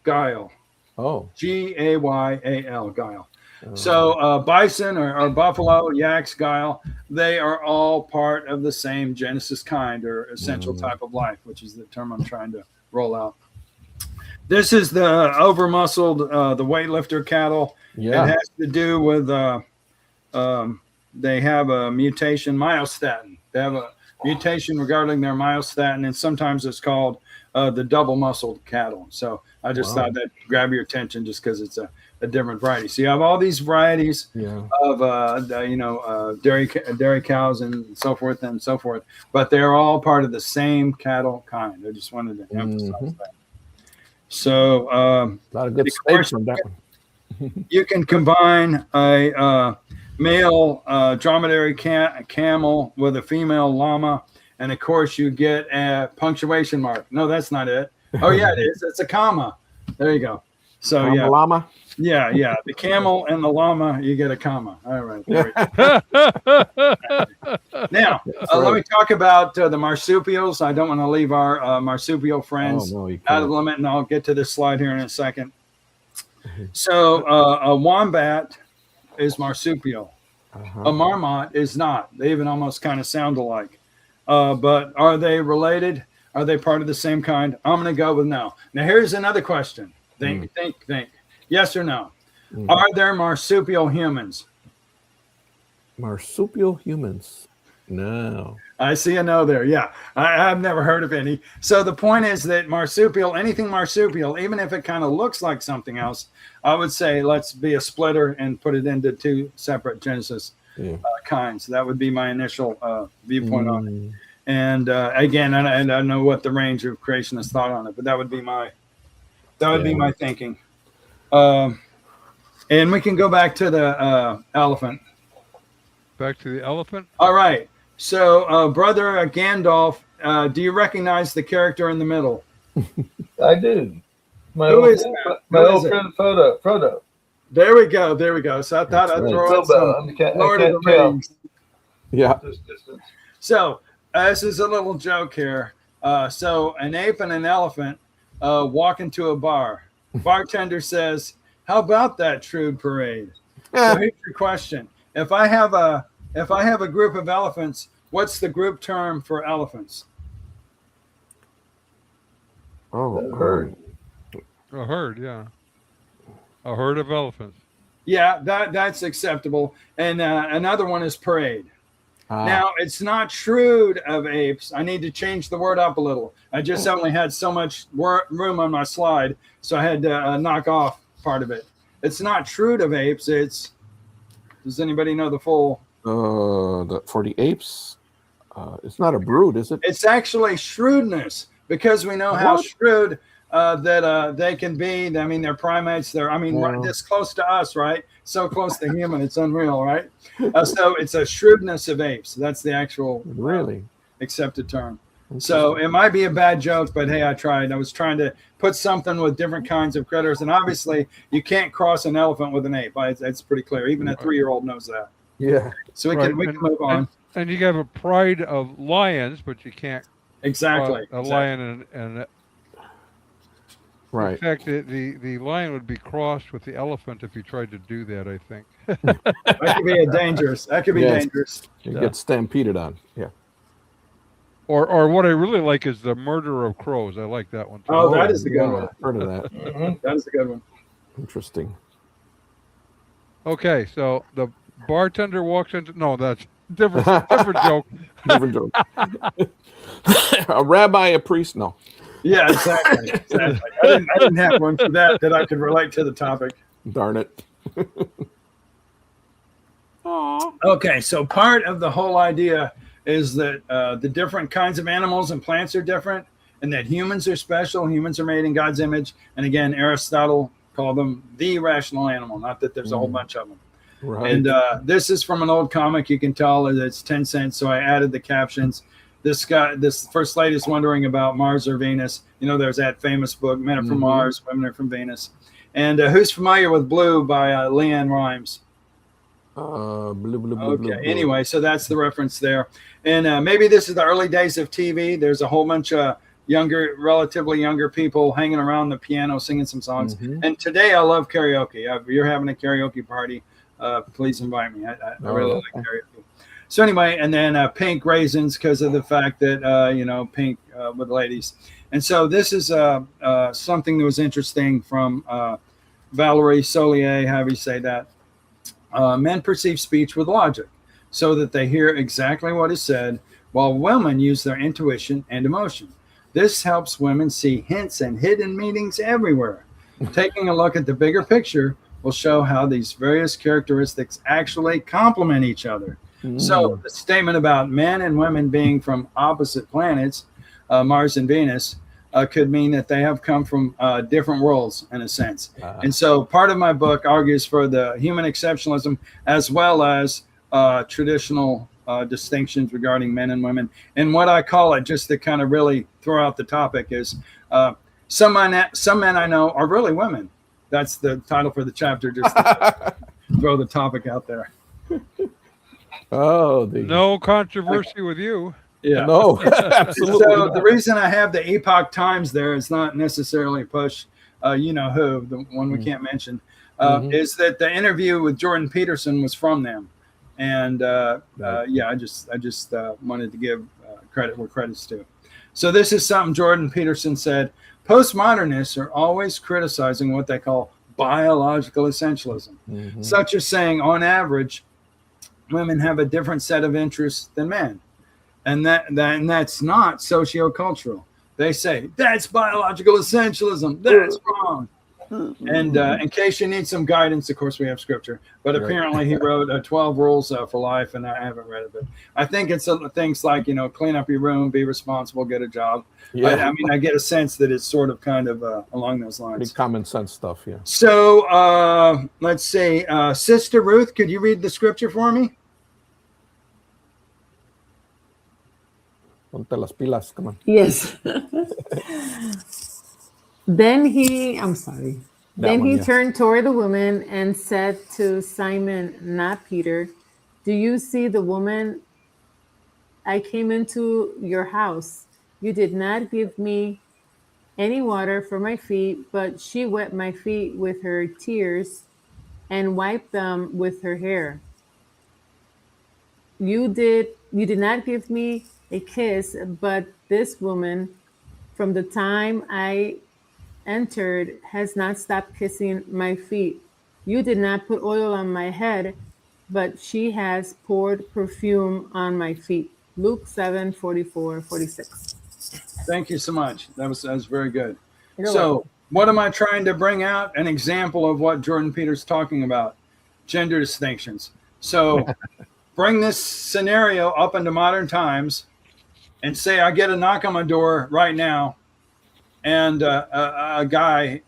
Guile. Oh. G-A-Y-A-L. Guile. So bison or buffalo, yaks, guile, they are all part of the same Genesis kind or essential type of life, which is the term I'm trying to roll out. This is the over-muscled, the weightlifter cattle. Yeah. It has to do with they have a mutation, myostatin. They have a mutation regarding their myostatin, and sometimes it's called the double-muscled cattle. So I just thought that'd grab your attention just because it's a different variety. So you have all these varieties of dairy cows and so forth, but they're all part of the same cattle kind. I just wanted to emphasize that. So a lot of good steaks on that one. You can combine a male dromedary camel with a female llama, and of course you get a punctuation mark. No, that's not it. Oh yeah, it is. It's a comma. There you go. So llama. Yeah. The camel and the llama, you get a comma. All right. Now, let me talk about the marsupials. I don't want to leave our marsupial friends out of the limit, and I'll get to this slide here in a second. So a wombat is marsupial. A marmot is not. They even almost kind of sound alike. But are they related? Are they part of the same kind? I'm going to go with no. Now, here's another question. Think. Yes or no? Are there marsupial humans? Marsupial humans? No. I see a no there. Yeah, I've never heard of any. So the point is that anything marsupial, even if it kind of looks like something else, I would say let's be a splitter and put it into two separate Genesis kinds. That would be my initial viewpoint on it. And again, I don't know what the range of creationists thought on it, but that would be my thinking. And we can go back to the elephant. Back to the elephant. All right. So, brother Gandalf, do you recognize the character in the middle? I do. My Who old, is that? my old friend Frodo. There we go. So I thought I'd throw out some Lord of the Rings. Yeah. So this is a little joke here. So an ape and an elephant walk into a bar. Bartender says, "How about that Trude parade?" So here's your question: If I have a group of elephants, what's the group term for elephants? Oh, herd. A herd, yeah. A herd of elephants. Yeah, that's acceptable. And another one is parade. Now, it's not shrewd of apes. I need to change the word up a little. I just only had so much room on my slide, so I had to knock off part of it. It's not shrewd of apes. Does anybody know the full? For the apes, it's not a brood, is it? It's actually shrewdness, because we know how shrewd that they can be. I mean, they're primates. This close to us, right? So close to human, it's unreal, right? So it's a shrewdness of apes. That's the actual accepted term. So it might be a bad joke, but hey, I tried. I was trying to put something with different kinds of critters, and obviously you can't cross an elephant with an ape. That's pretty clear. Even a 3-year-old knows that. Yeah. So we can move on. And you have a pride of lions, but you can't. Exactly. A lion and Right. In fact, the lion would be crossed with the elephant if you tried to do that, I think. That could be dangerous. That could be Yes. dangerous. You get stampeded on. Yeah. Or what I really like is the murder of crows. I like that one too. Oh, that is a good yeah, one. I've heard of that. That is a good one. Interesting. Okay, so the bartender walks into that's different joke. Different joke. A rabbi, a priest? No. Yeah, exactly. I didn't have one for that I could relate to the topic. Darn it. Okay, so part of the whole idea is that the different kinds of animals and plants are different, and that humans are special. Humans are made in God's image. And again, Aristotle called them the rational animal, not that there's a whole bunch of them. Right. And this is from an old comic. You can tell that it's 10 cents, so I added the captions. This first lady is wondering about Mars or Venus. There's that famous book, Men Are From Mars, Women Are From Venus. And who's familiar with Blue by Leanne Rimes? Blue. Anyway, so that's the reference there. And maybe this is the early days of TV. There's a whole bunch of relatively younger people hanging around the piano singing some songs. And today I love karaoke. If you're having a karaoke party, please invite me. I really like karaoke. So anyway, and then pink raisins because of the fact that, pink with ladies. And so this is something that was interesting from Valerie Solier, however you say that. Men perceive speech with logic so that they hear exactly what is said, while women use their intuition and emotion. This helps women see hints and hidden meanings everywhere. Taking a look at the bigger picture will show how these various characteristics actually complement each other. So the statement about men and women being from opposite planets, Mars and Venus, could mean that they have come from different worlds in a sense. And so part of my book argues for the human exceptionalism as well as traditional distinctions regarding men and women. And what I call it, just to kind of really throw out the topic, is some men I know are really women. That's the title for the chapter, just to throw the topic out there. No controversy with you. Yeah. No, absolutely. So the reason I have the Epoch Times there is not necessarily push, the one we can't mention, is that the interview with Jordan Peterson was from them. And I just wanted to give credit where credit's due. So this is something Jordan Peterson said. Postmodernists are always criticizing what they call biological essentialism, such as saying, on average, women have a different set of interests than men. And that's not sociocultural. They say, that's biological essentialism. That's wrong. And in case you need some guidance, of course, we have scripture. But apparently he wrote 12 rules for life, and I haven't read it. But I think it's things like, clean up your room, be responsible, get a job. Yeah. I get a sense that it's sort of kind of along those lines. Pretty common sense stuff, yeah. So let's see. Sister Ruth, could you read the scripture for me? Ponte las pilas, come on. Yes. Then he turned toward the woman and said to Simon, not Peter, do you see the woman? I came into your house. You did not give me any water for my feet, but she wet my feet with her tears and wiped them with her hair. You did not give me a kiss, but this woman, from the time I entered, has not stopped kissing my feet. You did not put oil on my head, but she has poured perfume on my feet. Luke 7:44-46. Thank you so much. That was very good. You're welcome. What am I trying to bring out? An example of what Jordan Peter's talking about, gender distinctions. So bring this scenario up into modern times and say I get a knock on my door right now, and a guy,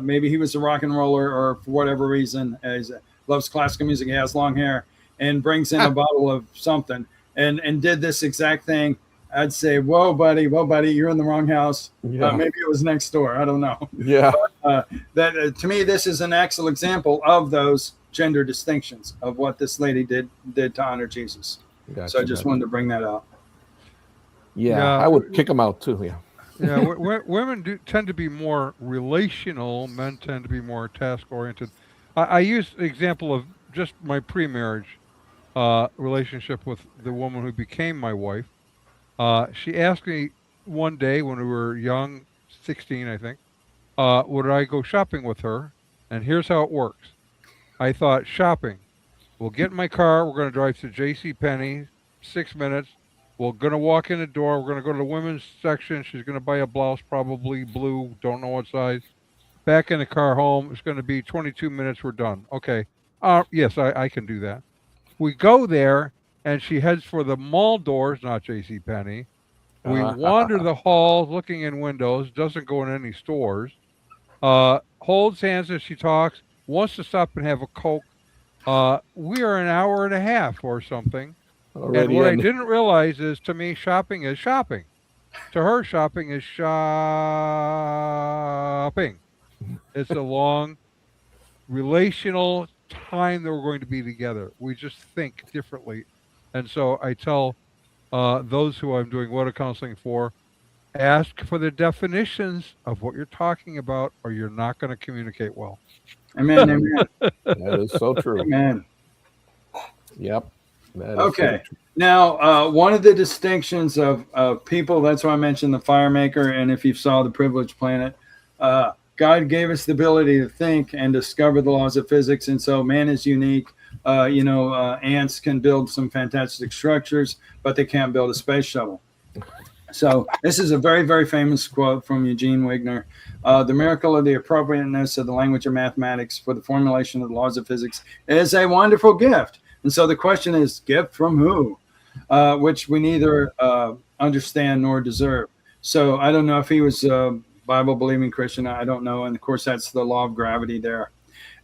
maybe he was a rock and roller or for whatever reason, loves classical music, he has long hair, and brings in a bottle of something and did this exact thing. I'd say, whoa, buddy, you're in the wrong house. Yeah. Maybe it was next door. I don't know. Yeah. But, to me, this is an excellent example of those gender distinctions of what this lady did to honor Jesus. Gotcha, so I just wanted to bring that out. Yeah, I would kick him out too. Yeah. Yeah, women tend to be more relational. Men tend to be more task-oriented. I use the example of just my pre-marriage relationship with the woman who became my wife. She asked me one day when we were young, 16, I think, would I go shopping with her? And here's how it works. I thought, shopping. We'll get in my car. We're going to drive to J.C. Penney, 6 minutes. We're going to walk in the door. We're going to go to the women's section. She's going to buy a blouse, probably blue. Don't know what size. Back in the car home. It's going to be 22 minutes. We're done. Okay. Yes, I can do that. We go there, and she heads for the mall doors, not J.C. Penney. We wander the halls, looking in windows. Doesn't go in any stores. Holds hands as she talks. Wants to stop and have a Coke. We are an hour and a half or something. And what I didn't realize is, to me, shopping is shopping. To her, shopping is shopping. It's a long relational time that we're going to be together. We just think differently. And so I tell those who I'm doing water counseling for, ask for the definitions of what you're talking about, or you're not going to communicate well. Amen. Amen. That is so true. Amen. Yep. Okay. Now, one of the distinctions of people, that's why I mentioned the fire maker. And if you saw The Privileged Planet, God gave us the ability to think and discover the laws of physics. And so man is unique. Ants can build some fantastic structures, but they can't build a space shuttle. So this is a very, very famous quote from Eugene Wigner. The miracle of the appropriateness of the language of mathematics for the formulation of the laws of physics is a wonderful gift. And so the question is, gift from who? Which we neither understand nor deserve. So I don't know if he was a Bible-believing Christian. I don't know. And, of course, that's the law of gravity there.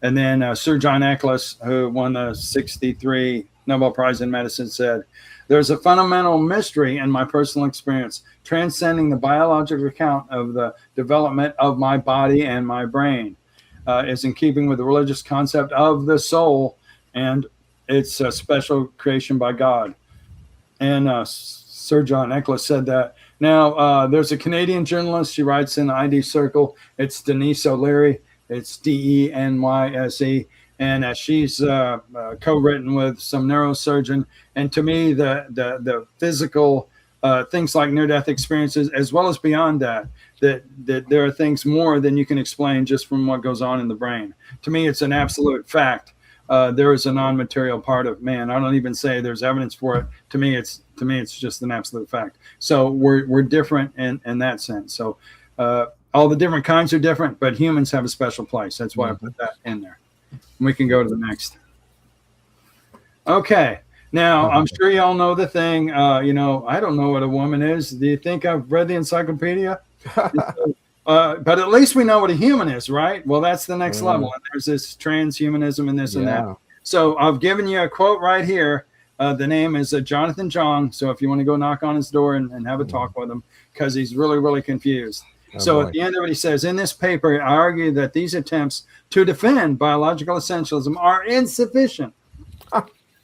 And then Sir John Eccles, who won the 1963 Nobel Prize in Medicine, said, "There's a fundamental mystery in my personal experience, transcending the biological account of the development of my body and my brain. Is in keeping with the religious concept of the soul and its special creation by God." And Sir John Eccles said that. Now, there's a Canadian journalist. She writes in the ID Circle. It's Denise O'Leary. It's Denyse. And she's co-written with some neurosurgeon. And to me, the physical things like near-death experiences, as well as beyond that there are things more than you can explain just from what goes on in the brain. To me, it's an absolute fact. There is a non-material part of man. I don't even say there's evidence for it. To me, it's just an absolute fact. So we're different in that sense. So all the different kinds are different, but humans have a special place. That's why I put that in there. We can go to the next. Okay. Now, I'm sure you all know the thing. I don't know what a woman is. Do you think I've read the encyclopedia? But at least we know what a human is, right? Well, that's the next level. And there's this transhumanism and this and that. So I've given you a quote right here. The name is Jonathan Jong. So if you want to go knock on his door and have a talk with him, because he's really, really confused. At the end of it, he says, in this paper, I argue that these attempts to defend biological essentialism are insufficient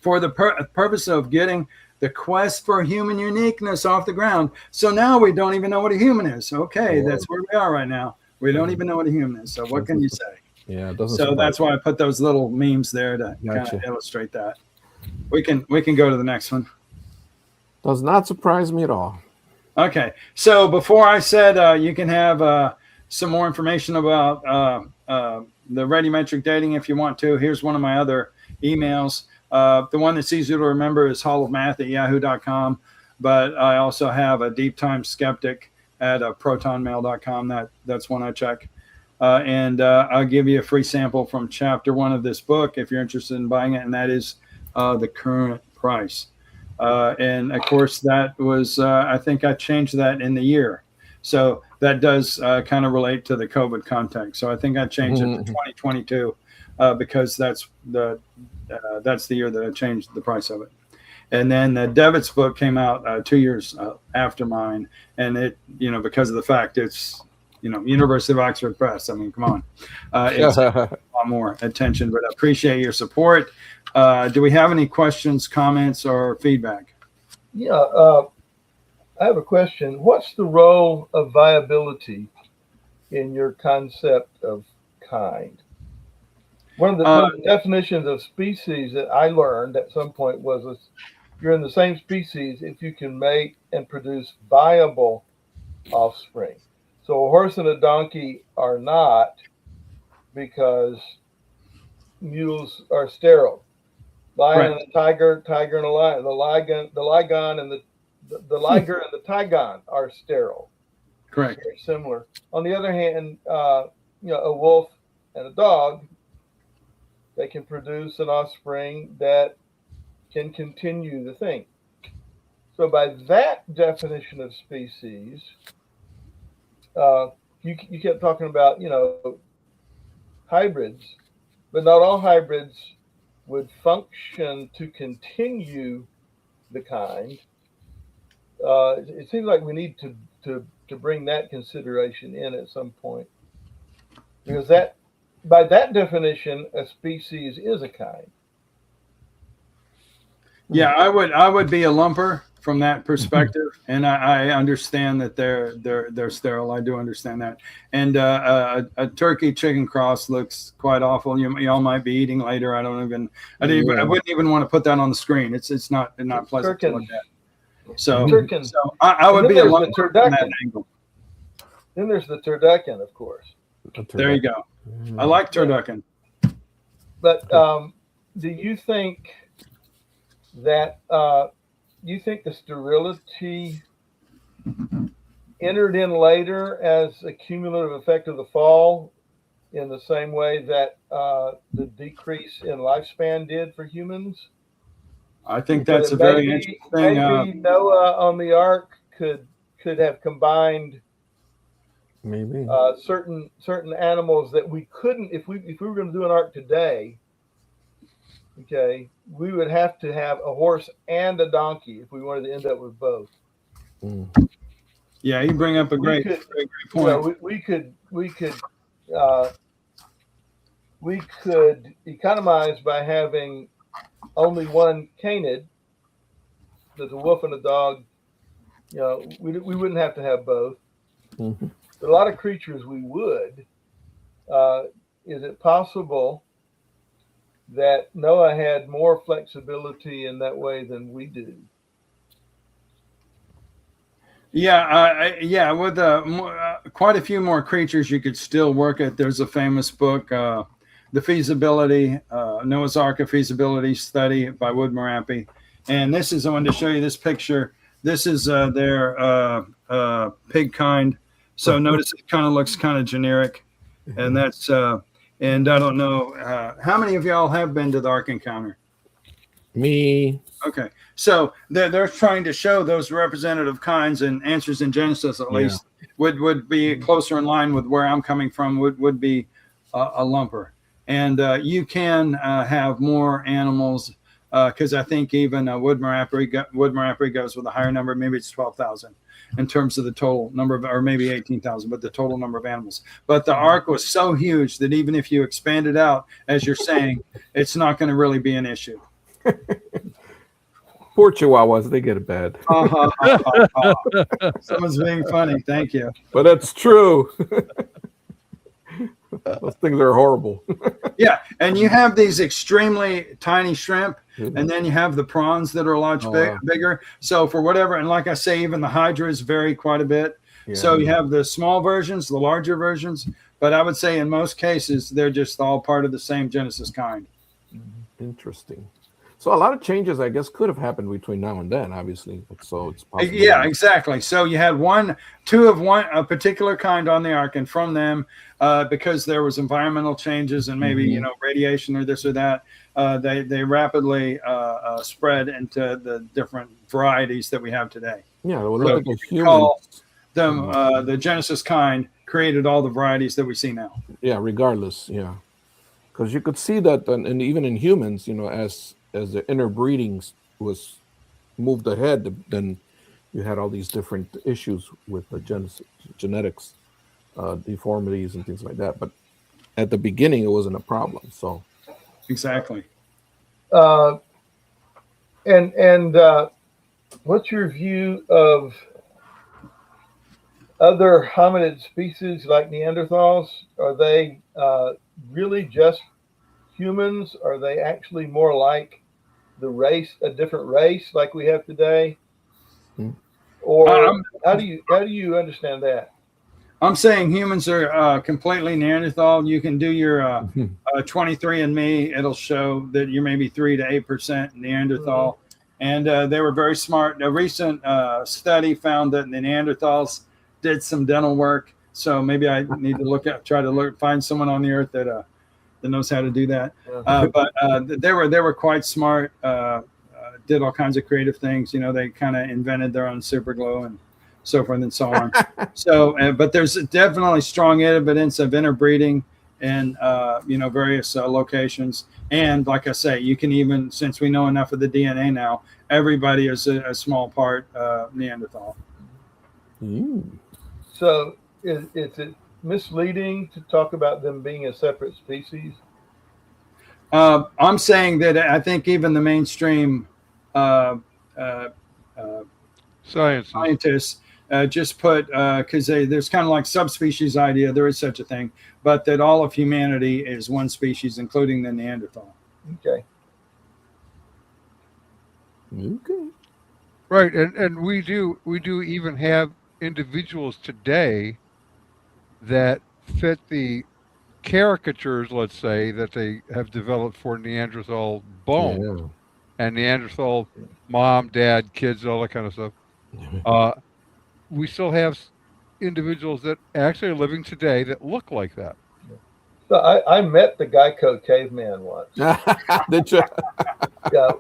for the purpose of getting the quest for human uniqueness off the ground. So now we don't even know what a human is. Okay, that's where we are right now. We don't even know what a human is. So what can you say? Yeah, it doesn't. So that's why I put those little memes there to kind of illustrate that. We can go to the next one. Does not surprise me at all. Okay, so before I said you can have some more information about the radiometric dating if you want to. Here's one of my other emails. The one that's easy to remember is hallofmath@yahoo.com, but I also have a deep time skeptic at protonmail.com. That's one I check. And I'll give you a free sample from chapter 1 of this book if you're interested in buying it, and that is the current price. And of course, that was, I think I changed that in the year. So that does kind of relate to the COVID context. So I think I changed it to 2022 because that's the year that I changed the price of it. And then the Devitt's book came out 2 years after mine. And it, because of the fact it's, University of Oxford Press. I mean, come on. It's a lot more attention, but I appreciate your support. Do we have any questions, comments, or feedback? Yeah. I have a question. What's the role of viability in your concept of kind? One of the definitions of species that I learned at some point was you're in the same species if you can make and produce viable offspring. So a horse and a donkey are not, because mules are sterile. Lion and a tiger, tiger and a lion. The ligon and the liger and the tigon are sterile. Correct. Very similar. On the other hand, a wolf and a dog, they can produce an offspring that can continue the thing. So by that definition of species, you kept talking about, hybrids, but not all hybrids would function to continue the kind. It seems like we need to bring that consideration in at some point, because by that definition, a species is a kind. Yeah, I would be a lumper from that perspective, and I understand that they're sterile. I do understand that. And a turkey chicken cross looks quite awful. Y'all might be eating later. I wouldn't even want to put that on the screen. It's not pleasant to look at. So I would be a lumper from that angle. Then there's the turducken, of course. There you go. I like turducken. But do you think that the sterility entered in later as a cumulative effect of the fall, in the same way that the decrease in lifespan did for humans? I think that's a very interesting thing. Maybe Noah on the ark could have combined maybe certain animals that we couldn't, if we were going to do an ark today. Okay, we would have to have a horse and a donkey if we wanted to end up with both. Yeah, you bring up a great point. We could economize by having only one canid. There's a wolf and a dog. We wouldn't have to have both. Mm-hmm. But a lot of creatures we would. Is it possible that Noah had more flexibility in that way than we do? Yeah, with quite a few more creatures, you could still work it. There's a famous book, The Feasibility, Noah's Ark, a feasibility study by Wood Marapi. And this is, I wanted to show you this picture. This is their pig kind. So notice it kind of looks kind of generic. And that's, and I don't know, how many of y'all have been to the Ark Encounter? Me. Okay. So they're trying to show those representative kinds, and Answers in Genesis at least would be closer in line with where I'm coming from, would be a lumper. And you can have more animals, because I think even Wood Marapi goes with a higher number. Maybe it's 12,000 in terms of the total number of, or maybe 18,000, but the total number of animals. But the ark was so huge that even if you expand it out, as you're saying, it's not going to really be an issue. Poor Chihuahuas, they get it bad. Someone's being funny. Thank you. But it's true. Those things are horrible. Yeah, and you have these extremely tiny shrimp, and then you have the prawns that are a lot bigger. So for whatever, and like I say, even the hydras vary quite a bit. Yeah. So you have the small versions, the larger versions, but I would say in most cases, they're just all part of the same Genesis kind. Interesting. So a lot of changes, I guess, could have happened between now and then, obviously. So it's possible. Yeah, exactly. So you had two of a particular kind on the ark, and from them, because there was environmental changes and maybe radiation or this or that, they rapidly spread into the different varieties that we have today. Yeah, so like call them the Genesis kind created all the varieties that we see now. Yeah, regardless. Yeah, because you could see that, and even in humans, as the interbreeding was moved ahead, then you had all these different issues with the genetics, deformities and things like that. But at the beginning, it wasn't a problem. So exactly. And what's your view of other hominid species like Neanderthals, are they really just humans? Are they actually more like the race, a different race like we have today? Or how do you understand that? I'm saying humans are completely Neanderthal. You can do your 23andMe. It'll show that you're maybe 3 to 8% Neanderthal. And they were very smart. A recent study found that the Neanderthals did some dental work. So maybe I need to try to find someone on the earth that knows how to do that. But they were quite smart. Did all kinds of creative things. You know, they kind of invented their own super glue and so forth and so on. So, but there's definitely strong evidence of interbreeding in various locations. And like I say, you can even, since we know enough of the DNA now, everybody is a small part Neanderthal. So is it misleading to talk about them being a separate species? I'm saying that I think even the mainstream scientists just put, because there's kind of like subspecies idea, there is such a thing, but that all of humanity is one species, including the Neanderthal. Okay. Right, and we do even have individuals today that fit the caricatures, let's say, that they have developed for Neanderthal bone and Neanderthal mom, dad, kids, all that kind of stuff. We still have individuals that actually are living today that look like that. So I met the Geico caveman once. Did you? Yeah.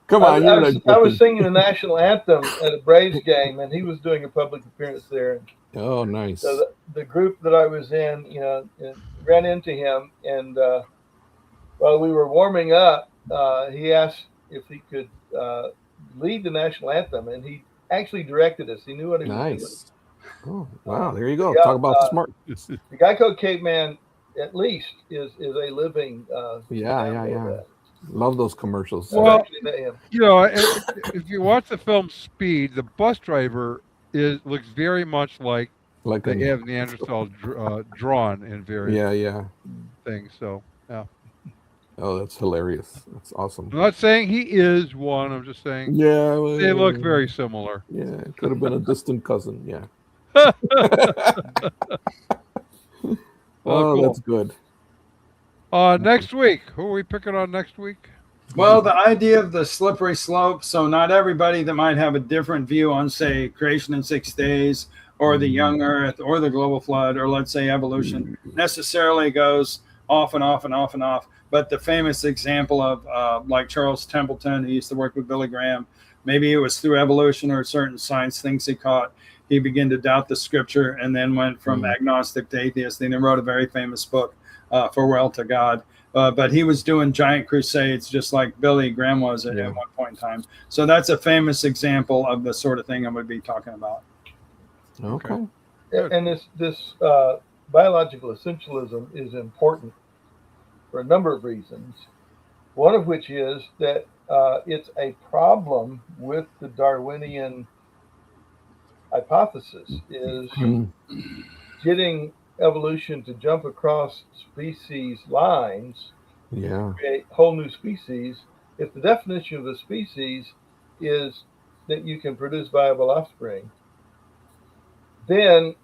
Come on, I was singing the national anthem at a Braves game, and he was doing a public appearance there. Oh, nice. So the group that I was in, ran into him, and while we were warming up, he asked if he could lead the national anthem, and he actually directed us. He knew what he was doing. Oh, wow! There you go. Talk about smart. The Geico caveman, at least, is a living. Yeah. Love those commercials. Well, if you watch the film Speed, the bus driver looks very much like they have Neanderthal drawn in various things. So Oh, that's hilarious. That's awesome. I'm not saying he is one. I'm just saying they look very similar. Yeah, it could have been a distant cousin. Yeah. Cool. That's good. Next week, who are we picking on next week? Well, the idea of the slippery slope. So not everybody that might have a different view on, say, creation in 6 days or the young earth or the global flood, or let's say evolution, necessarily goes off and off and off and off. But the famous example of like Charles Templeton, who used to work with Billy Graham, maybe it was through evolution or certain science things he caught. He began to doubt the scripture and then went from agnostic to atheist. And he wrote a very famous book, Farewell to God. But he was doing giant crusades just like Billy Graham was at one point in time. So that's a famous example of the sort of thing I would be talking about. Okay. And this biological essentialism is important for a number of reasons. One of which is that it's a problem with the Darwinian hypothesis, is getting evolution to jump across species lines, create whole new species. If the definition of a species is that you can produce viable offspring, then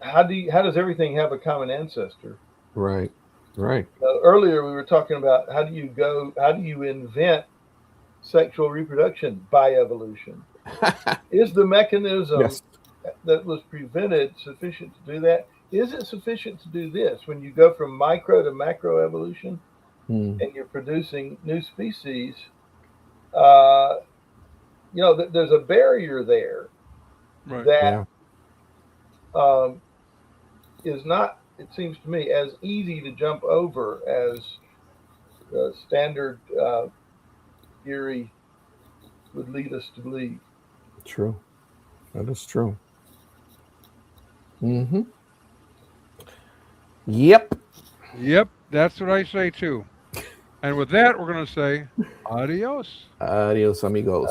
how does everything have a common ancestor? Right. Earlier we were talking about how do you invent sexual reproduction by evolution? Is the mechanism that was prevented sufficient to do that? Is it sufficient to do this? When you go from micro to macro evolution and you're producing new species, there's a barrier there that is not, it seems to me, as easy to jump over as standard theory would lead us to believe. True. That is true. Yep. That's what I say too. And with that, we're going to say adios. Adios, amigos.